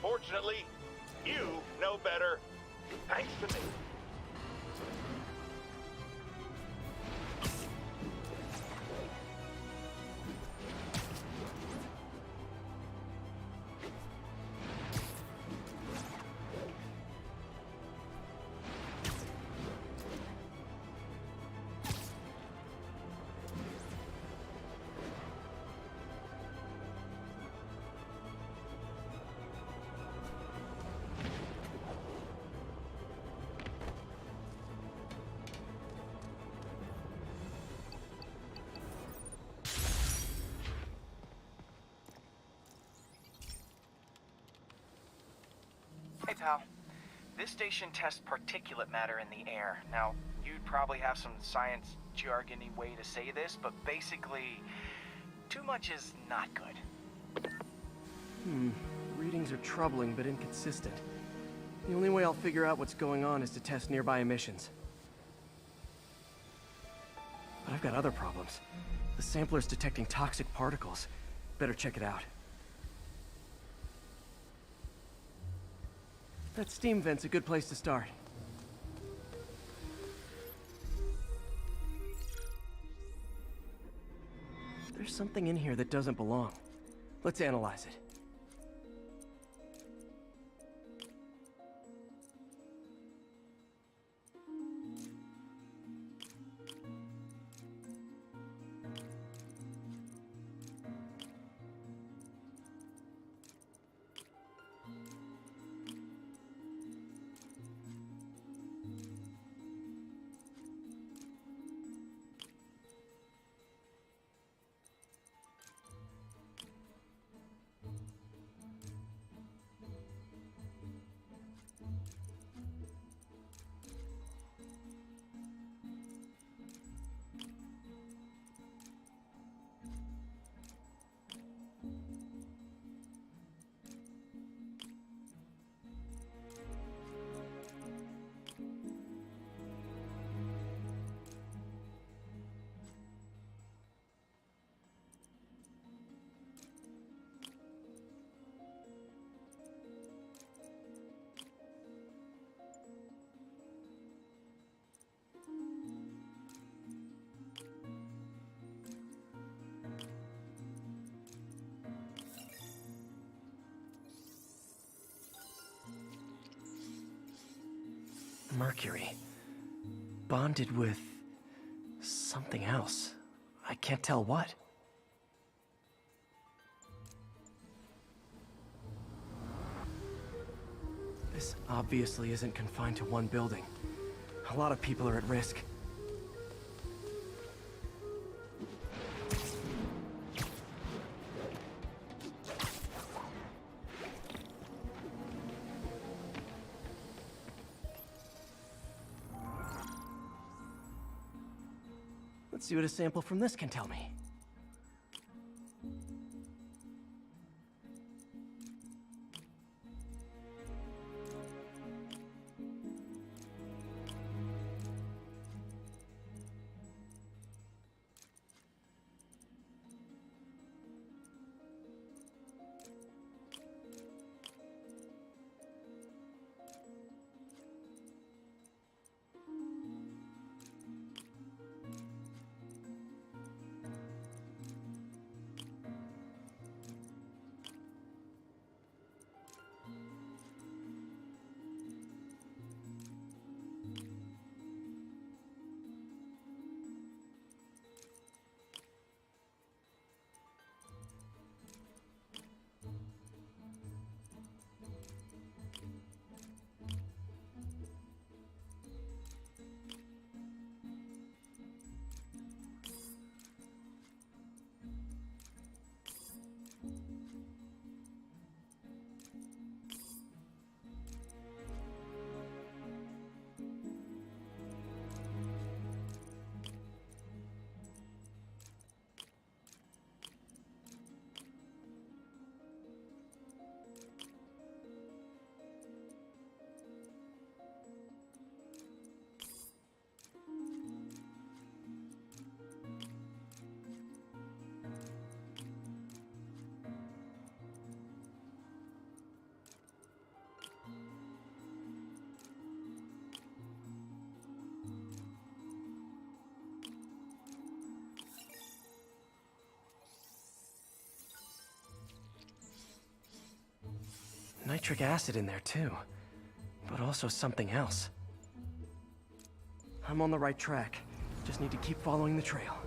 Fortunately, you know better. Thanks to me. Hey, pal. This station tests particulate matter in the air. Now, you'd probably have some science jargony way to say this, but basically, too much is not good. Readings are troubling but inconsistent. The only way I'll figure out what's going on is to test nearby emissions. But I've got other problems. The sampler's detecting toxic particles. Better check it out. That steam vent's a good place to start. There's something in here that doesn't belong. Let's analyze it. Mercury. Bonded with something else. I can't tell what. This obviously isn't confined to one building. A lot of people are at risk. Let's see what a sample from this can tell me. nitric acid in there too, but also something else. I'm on the right track. Just need to keep following the trail.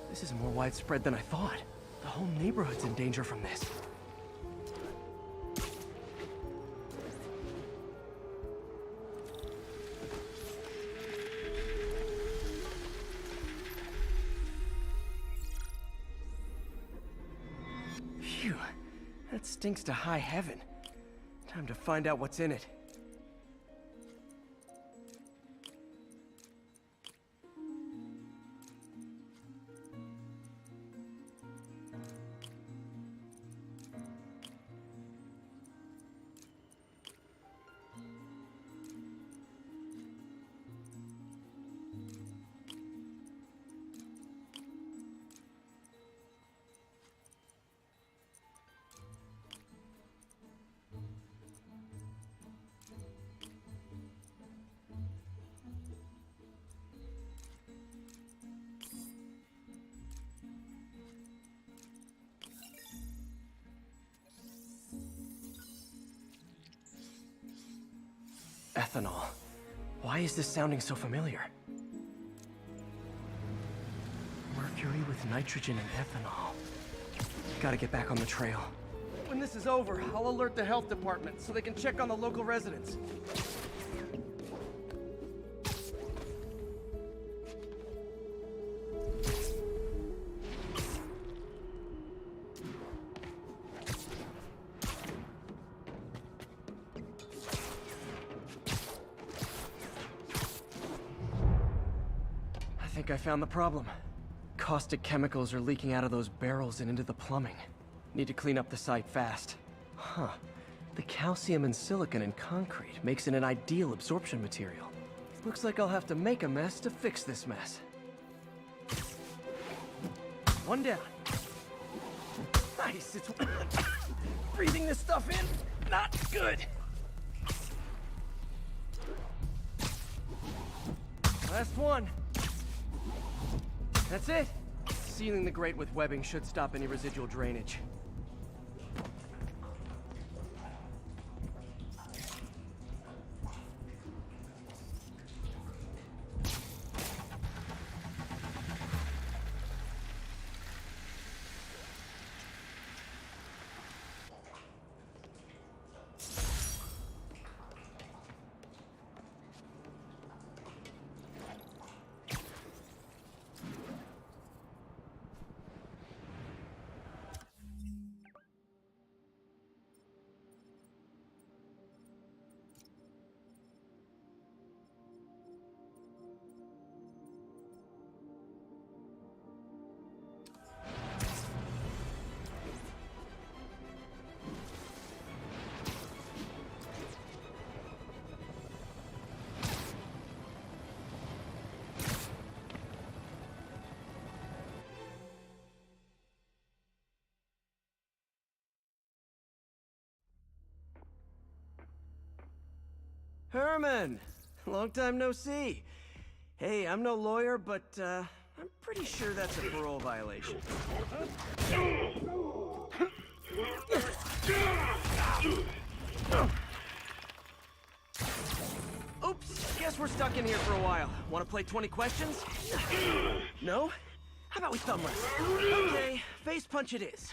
This is more widespread than I thought. The whole neighborhood's in danger from this. Phew, that stinks to high heaven. Time to find out what's in it. Ethanol. Why is this sounding so familiar? Mercury with nitrogen and ethanol. Gotta get back on the trail. When this is over, I'll alert the health department so they can check on the local residents. I found the problem. Caustic chemicals are leaking out of those barrels and into the plumbing. Need to clean up the site fast. Huh. The calcium and silicon in concrete makes it an ideal absorption material. Looks like I'll have to make a mess to fix this mess. One down. Nice, it's... breathing this stuff in, not good. Last one. That's it. Sealing the grate with webbing should stop any residual drainage. Herman! Long time no see. Hey, I'm no lawyer, but, I'm pretty sure that's a parole violation. Oops, guess we're stuck in here for a while. Want to play 20 questions? No? How about we thumb wrestle? Okay, face punch it is.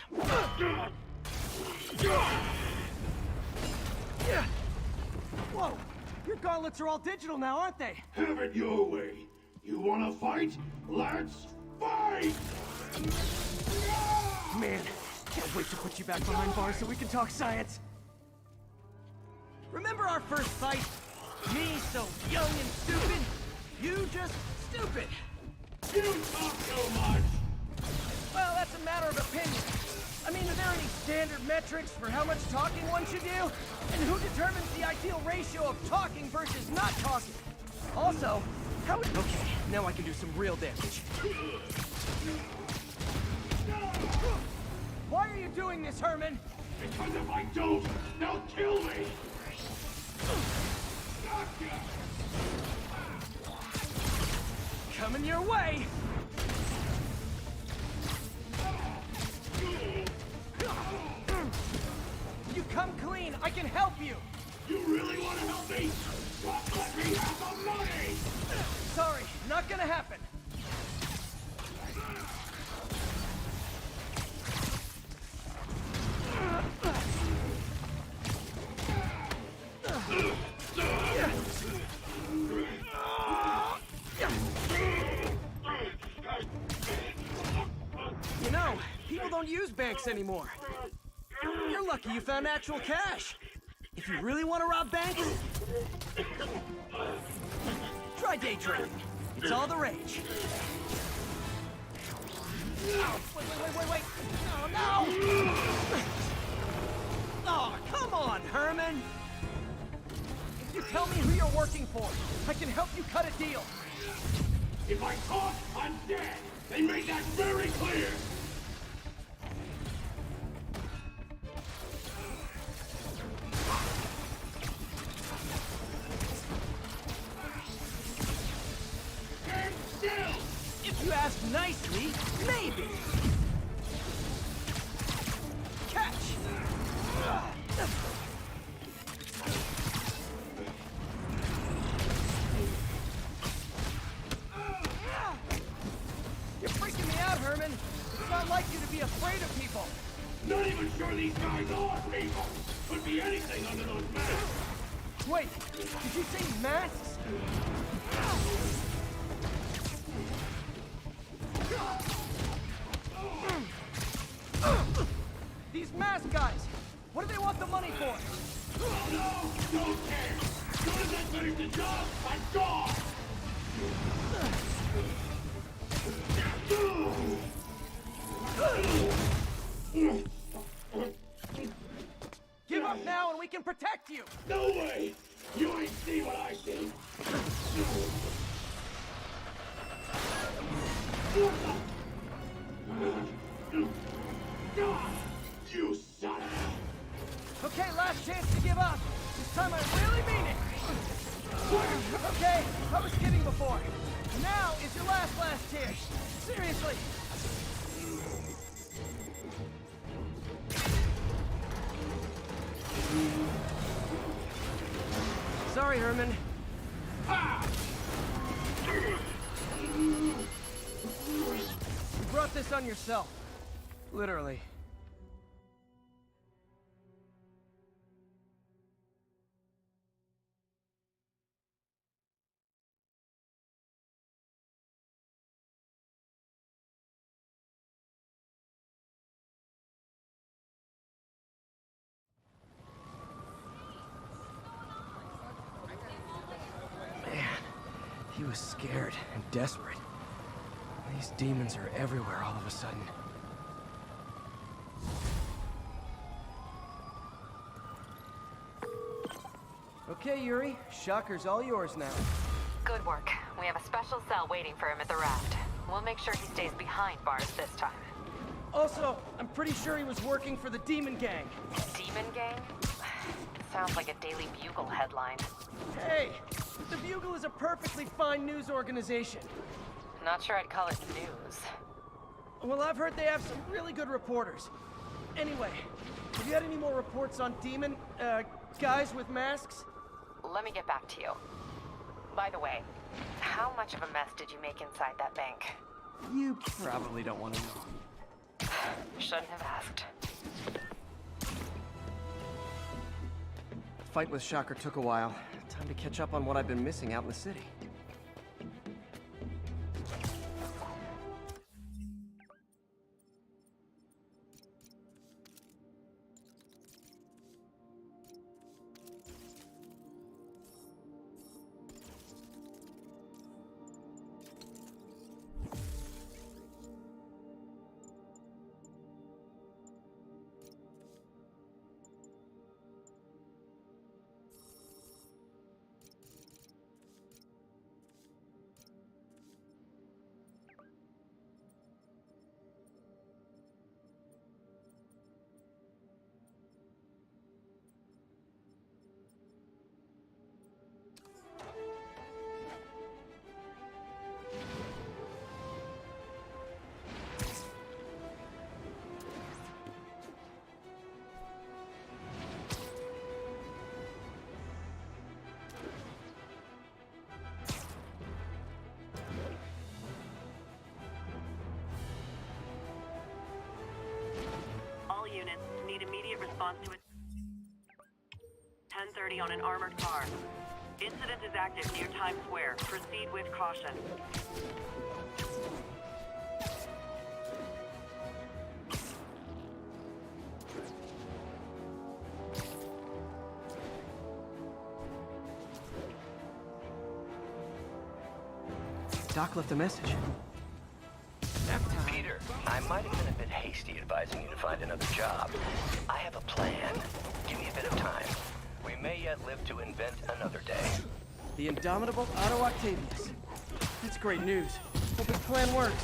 Whoa! Your gauntlets are all digital now, aren't they? Have it your way. You wanna fight? Let's fight! Man, can't wait to put you back behind bars so we can talk science. Remember our first fight? Me so young and stupid, you just stupid. You talk so much! Well, that's a matter of opinion. I mean, are there any standard metrics for how much talking one should do? And who determines the ideal ratio of talking versus not talking? Also, how... Okay, now I can do some real damage. Why are you doing this, Herman? Because if I don't, they'll kill me! Coming your way! You come clean, I can help you! You really want to help me? Just let me have the money! Sorry, not gonna happen. You know, people don't use banks anymore. You're lucky you found actual cash. If you really want to rob banks, try day trading. It's all the rage. Oh, wait. No! Oh, come on, Herman. If you tell me who you're working for, I can help you cut a deal. If I talk, I'm dead! They made that very clear! Stand still! If you ask nicely, maybe. Catch! You're freaking me out, Herman. It's not like you to be afraid of people. Not even sure these guys are people! Could be anything under those masks! Wait, did you say masks? These mask guys, what do they want the money for? Oh no! Don't care! As soon as I finish the job, I'm gone! Give up now and we can protect you! No way! You ain't see what I see! You son of a... Okay, last chance to give up. This time I really mean it. Okay, I was kidding before. Now is your last chance. Seriously. Sorry, Herman. You brought this on yourself. Literally. He was scared and desperate. These demons are everywhere all of a sudden. Okay, Yuri. Shocker's all yours now. Good work. We have a special cell waiting for him at the raft. We'll make sure he stays behind bars this time. Also, I'm pretty sure he was working for the Demon Gang. Demon Gang? Sounds like a Daily Bugle headline. Hey! The Bugle is a perfectly fine news organization. Not sure I'd call it news. Well, I've heard they have some really good reporters. Anyway, have you had any more reports on demon, guys with masks? Let me get back to you. By the way, how much of a mess did you make inside that bank? You probably don't want to know. Shouldn't have asked. The fight with Shocker took a while. Time to catch up on what I've been missing out in the city. response to it. 10:30 on an armored car. Incident is active near Times Square. Proceed with caution. Doc left a message. Peter, I might have been a bit hasty advising you to find another job. I have a plan. Give me a bit of time. We may yet live to invent another day. The indomitable Otto Octavius. That's great news. Hope his plan works.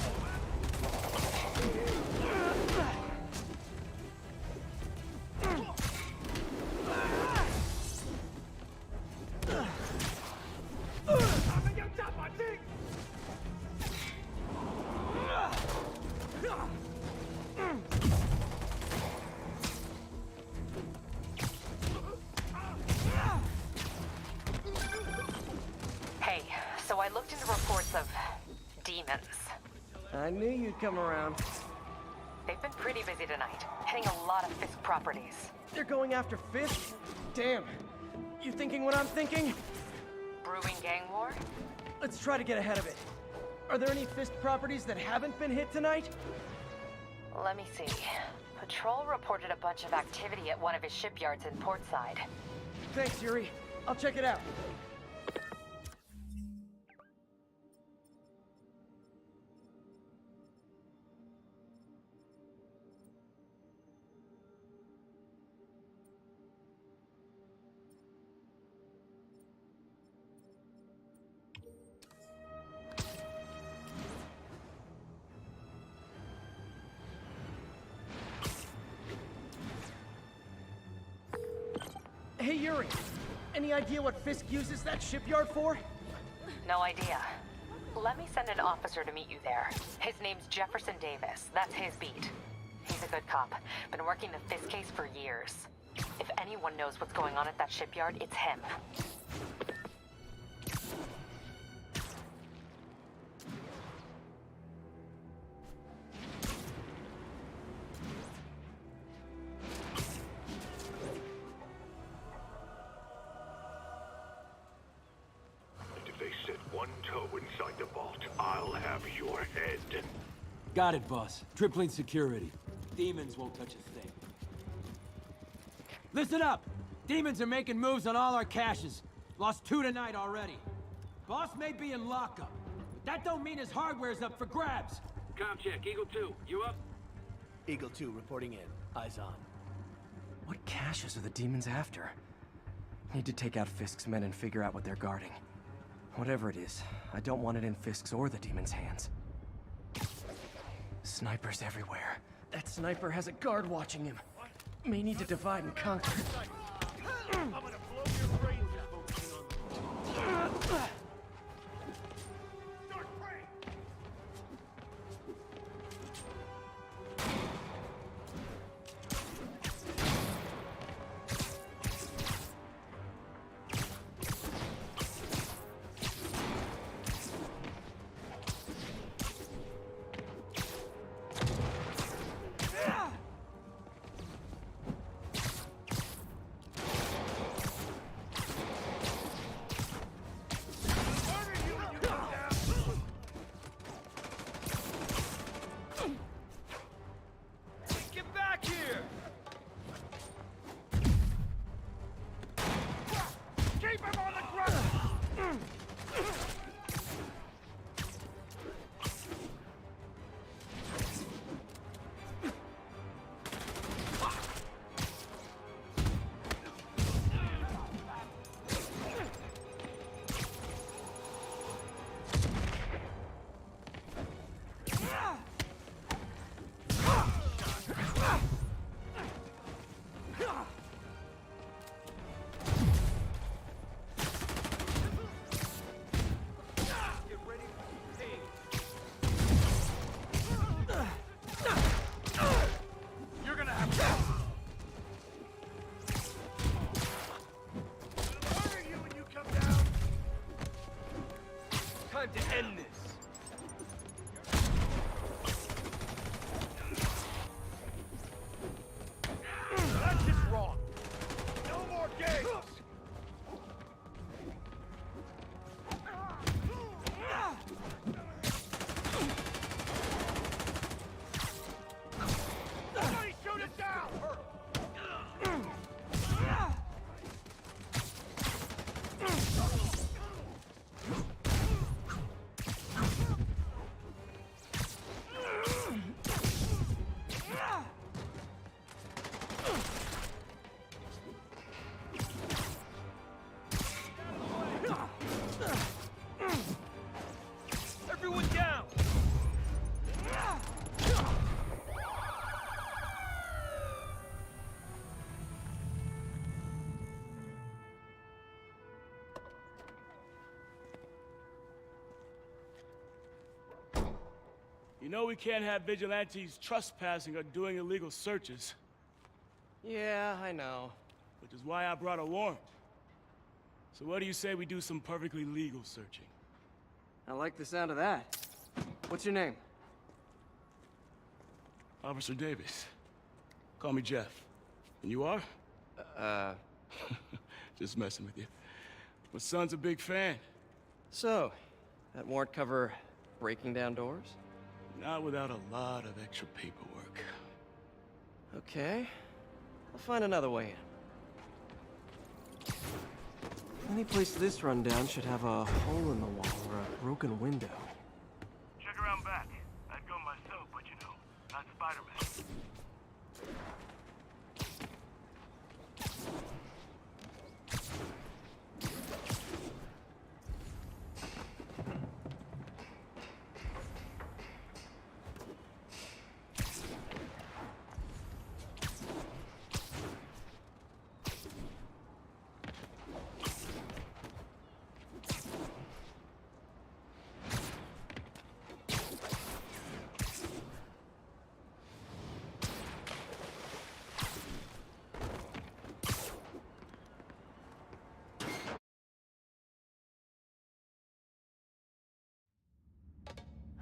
Hey, so I looked into reports of demons. I knew you'd come around. They've been pretty busy tonight, hitting a lot of Fisk properties. They're going after Fisk? Damn. You thinking what I'm thinking? Brewing gang war? Let's try to get ahead of it. Are there any Fisk properties that haven't been hit tonight? Let me see. Patrol reported a bunch of activity at one of his shipyards in Portside. Thanks, Yuri. I'll check it out. Hey, Yuri. Any idea what Fisk uses that shipyard for? No idea. Let me send an officer to meet you there. His name's Jefferson Davis. That's his beat. He's a good cop. Been working the Fisk case for years. If anyone knows what's going on at that shipyard, it's him. Inside the vault, I'll have your head. Got it, boss. Tripling security. Demons won't touch a thing. Listen up! Demons are making moves on all our caches. Lost 2 tonight already. Boss may be in lockup, but that don't mean his hardware's up for grabs. Com check, Eagle 2, you up? Eagle 2 reporting in. Eyes on. What caches are the demons after? Need to take out Fisk's men and figure out what they're guarding. Whatever it is, I don't want it in Fisk's or the demons' hands. Snipers everywhere. That sniper has a guard watching him. May need to divide and conquer. I'm gonna blow your brains out focusing on the Start praying! Get back here! Keep him on the ground! You're gonna have to... Murder you when you come down! Time to end this. That's just wrong. know we can't have vigilantes trespassing or doing illegal searches. Yeah, I know. Which is why I brought a warrant. So what do you say we do some perfectly legal searching? I like the sound of that. What's your name? Officer Davis. Call me Jeff. And you are? Just messing with you. My son's a big fan. So, that warrant cover breaking down doors? Not without a lot of extra paperwork. Okay. I'll find another way in. Any place this rundown should have a hole in the wall or a broken window. Check around back. I'd go myself, but you know, not Spider-Man.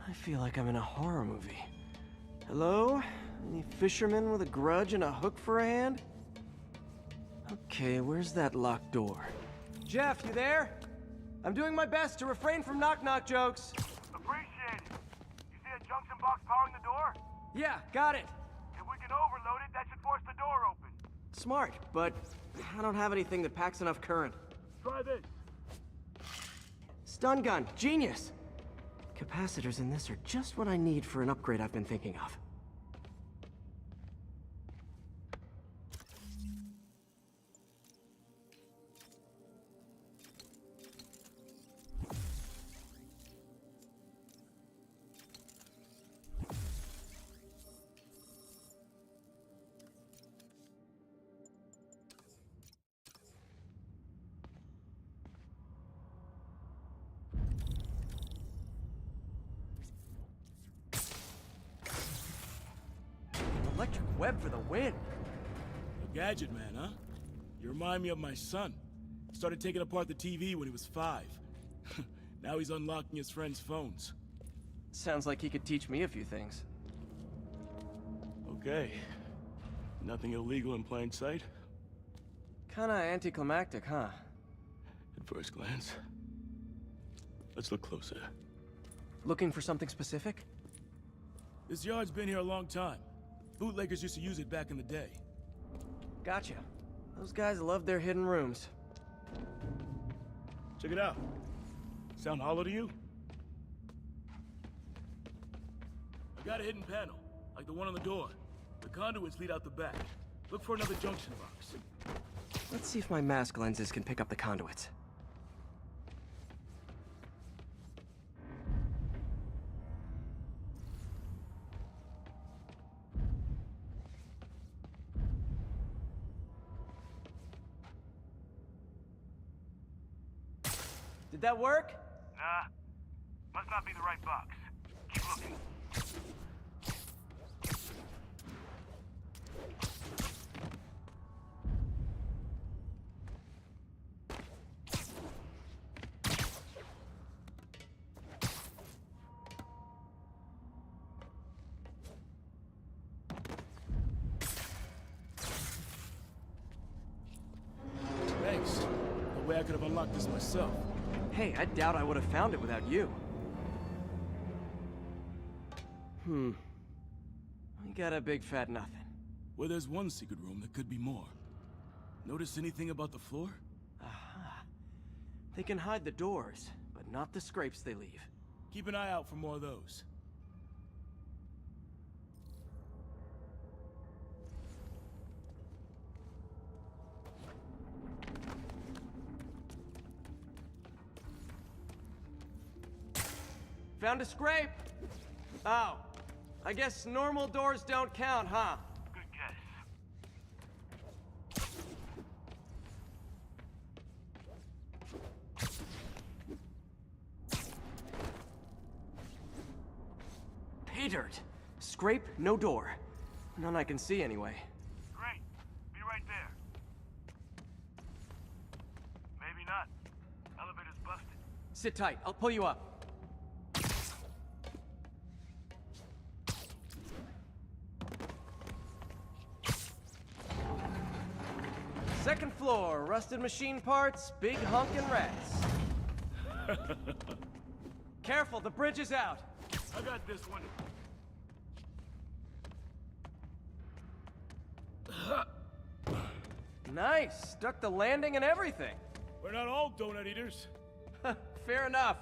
I feel like I'm in a horror movie. Hello? Any fisherman with a grudge and a hook for a hand? Okay, where's that locked door? Jeff, you there? I'm doing my best to refrain from knock-knock jokes. Appreciate it. You see a junction box powering the door? Yeah, got it. If we can overload it, that should force the door open. Smart, but I don't have anything that packs enough current. Try this. Stun gun, genius! Capacitors in this are just what I need for an upgrade I've been thinking of. Electric web for the win. A gadget man, huh? You remind me of my son. Started taking apart the TV when he was 5. Now he's unlocking his friends' phones. Sounds like he could teach me a few things. Okay. Nothing illegal in plain sight? Kinda anticlimactic, huh? At first glance. Let's look closer. Looking for something specific? This yard's been here a long time. Bootleggers used to use it back in the day. Gotcha. Those guys love their hidden rooms. Check it out. Sound hollow to you? I got a hidden panel, like the one on the door. The conduits lead out the back. Look for another junction box. Let's see if my mask lenses can pick up the conduits. Did that work? Nah. Must not be the right box. Keep looking. Thanks. No way I could have unlocked this myself. Hey, I doubt I would have found it without you. We got a big fat nothing. Well, there's one secret room, there could be more. Notice anything about the floor? Aha. They can hide the doors, but not the scrapes they leave. Keep an eye out for more of those. Found a scrape! Oh. I guess normal doors don't count, huh? Good guess. dirt. Scrape, no door. None I can see anyway. Great. Be right there. Maybe not. Elevator's busted. Sit tight. I'll pull you up. Second floor, rusted machine parts, big honkin' rats. Careful, the bridge is out. I got this one. Nice, stuck the landing and everything. We're not all donut eaters. Fair enough.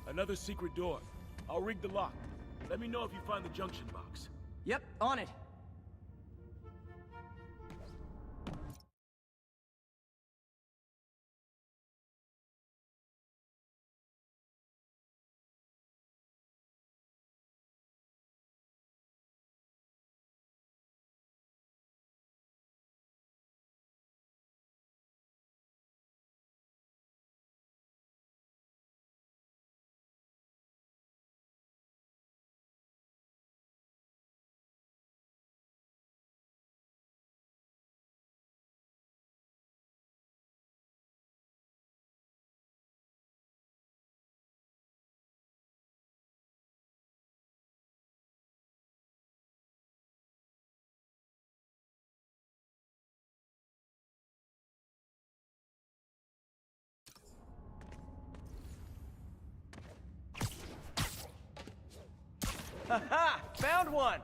Another secret door. I'll rig the lock. Let me know if you find the junction box. Yep, on it. Haha! Found one!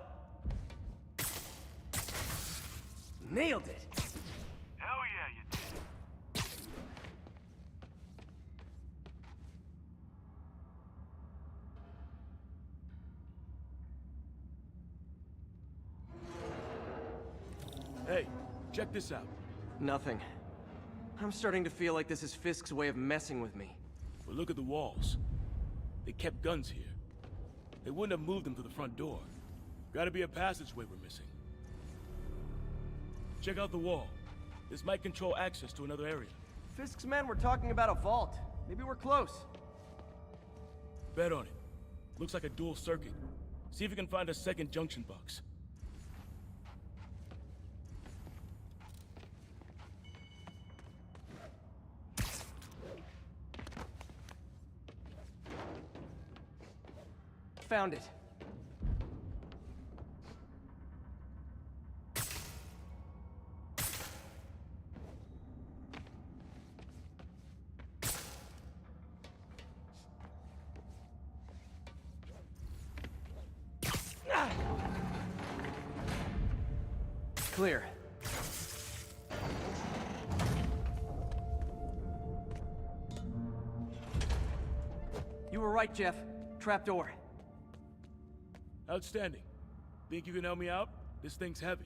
Nailed it! Hell yeah, you did. Hey, check this out. Nothing. I'm starting to feel like this is Fisk's way of messing with me. But look at the walls. They kept guns here. They wouldn't have moved them to the front door. Gotta be a passageway we're missing. Check out the wall. This might control access to another area. Fisk's men were talking about a vault. Maybe we're close. Bet on it. Looks like a dual circuit. See if you can find a second junction box. Found it. Clear. You were right, Jeff. Trapdoor. Outstanding. Think you can help me out? This thing's heavy.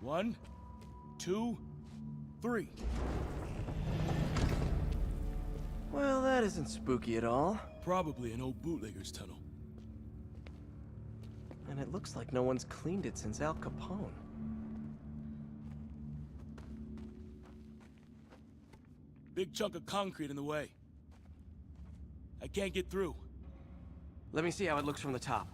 1, 2, 3. Well, that isn't spooky at all. Probably an old bootlegger's tunnel. And it looks like no one's cleaned it since Al Capone. Big chunk of concrete in the way. I can't get through. Let me see how it looks from the top.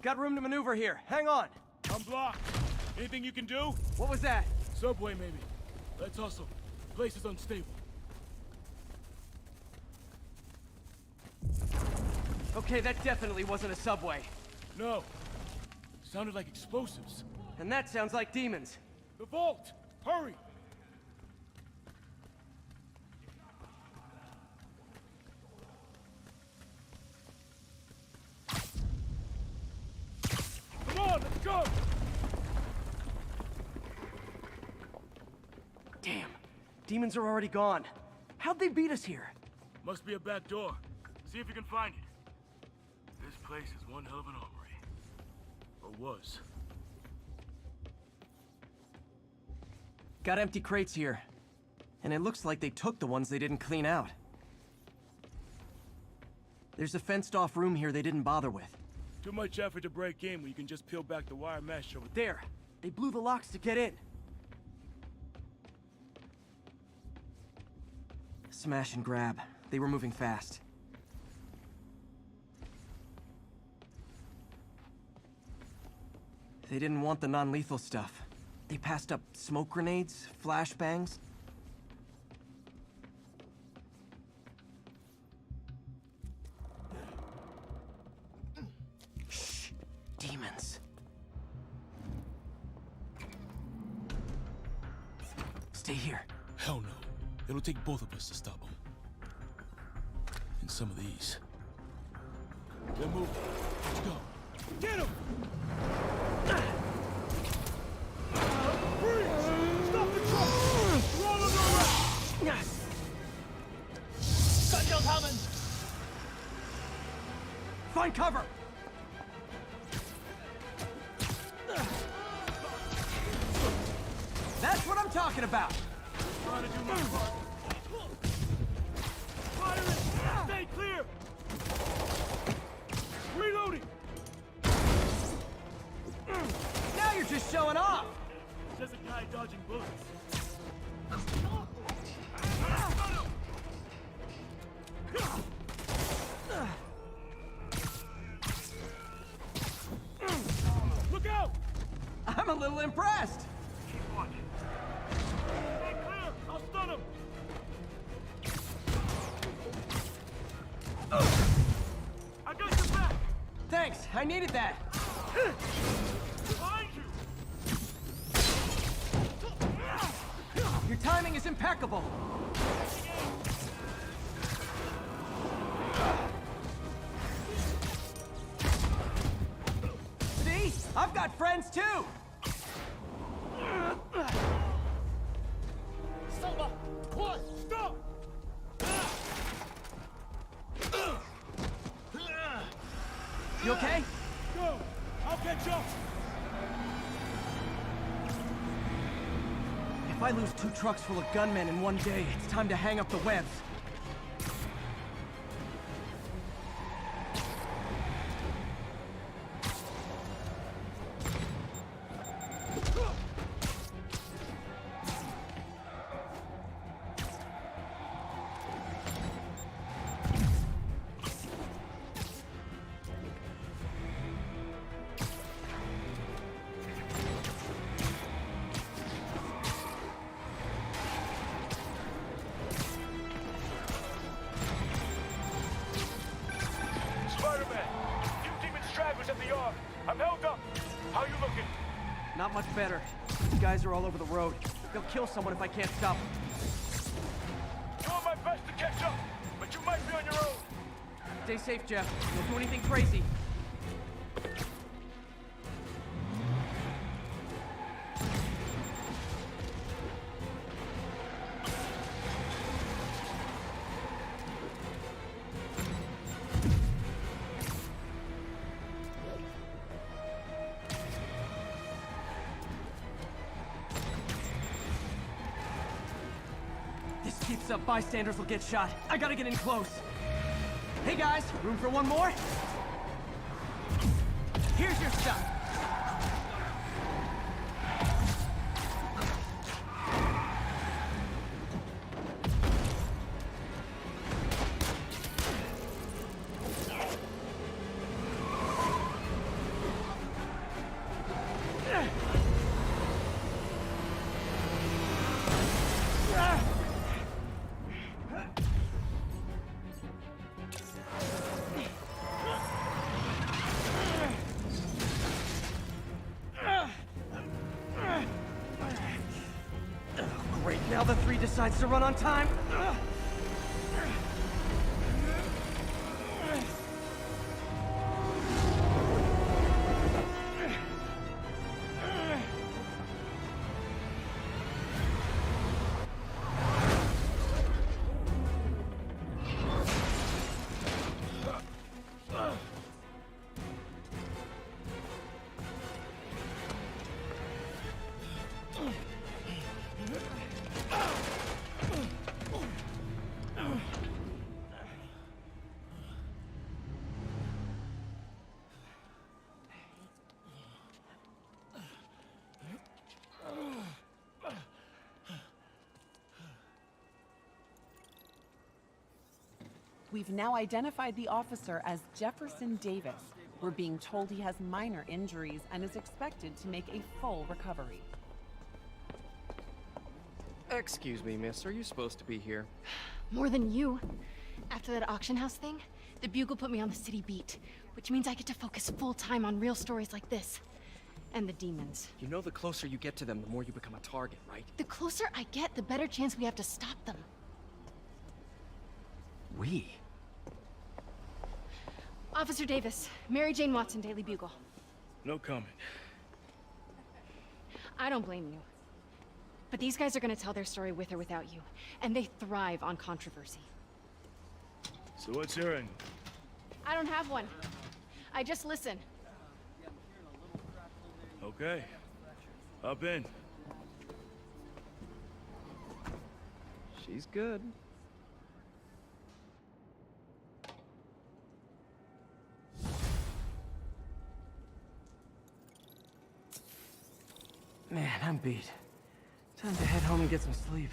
Got room to maneuver here. Hang on. I'm blocked. Anything you can do? What was that? Subway, maybe. Let's hustle. Place is unstable. Okay, that definitely wasn't a subway. No. Sounded like explosives. And that sounds like demons. The vault! Hurry! Come on, let's go! Damn. Demons are already gone. How'd they beat us here? Must be a back door. See if you can find it. This place is one hell of an armory. Or was. Got empty crates here. And it looks like they took the ones they didn't clean out. There's a fenced-off room here they didn't bother with. Too much effort to break in when you can just peel back the wire mesh over there. They blew the locks to get in. Smash and grab. They were moving fast. They didn't want the non-lethal stuff. They passed up smoke grenades, flashbangs. Shh. Demons. Stay here. Hell no. It'll take both of us to stop them. And some of these. They're moving. Let's go. Get him! Freeze! Stop the truck! We're all under arrest! Gunshot coming! Find cover! That's what I'm talking about! Trying to do my part. Fire it! Stay clear! Reloading! Now you're just showing off! Says a guy dodging bullets. Look out! I'm a little impressed! Keep watching. Stay clear! I'll stun him! I got your back! Thanks, I needed that! Behind you! Your timing is impeccable! See? I've got friends too! Selma! What? Stop! You okay? Go! I'll catch up! If I lose 2 trucks full of gunmen in one day, it's time to hang up the webs. Not much better. These guys are all over the road. They'll kill someone if I can't stop them. Doing my best to catch up, but you might be on your own. Stay safe, Jeff. Don't do anything crazy. This keeps up, bystanders will get shot. I gotta get in close. Hey guys, room for one more? Here's your stuff. Great, now the 3 decides to run on time. We've now identified the officer as Jefferson Davis. We're being told he has minor injuries and is expected to make a full recovery. Excuse me, miss. Are you supposed to be here? More than you. After that auction house thing, the Bugle put me on the city beat, which means I get to focus full-time on real stories like this. And the demons. You know the closer you get to them, the more you become a target, right? The closer I get, the better chance we have to stop them. We? Officer Davis, Mary Jane Watson, Daily Bugle. No comment. I don't blame you. But these guys are gonna tell their story with or without you, and they thrive on controversy. So what's your end? I don't have one. I just listen. Okay. Hop in. She's good. Man, I'm beat. Time to head home and get some sleep.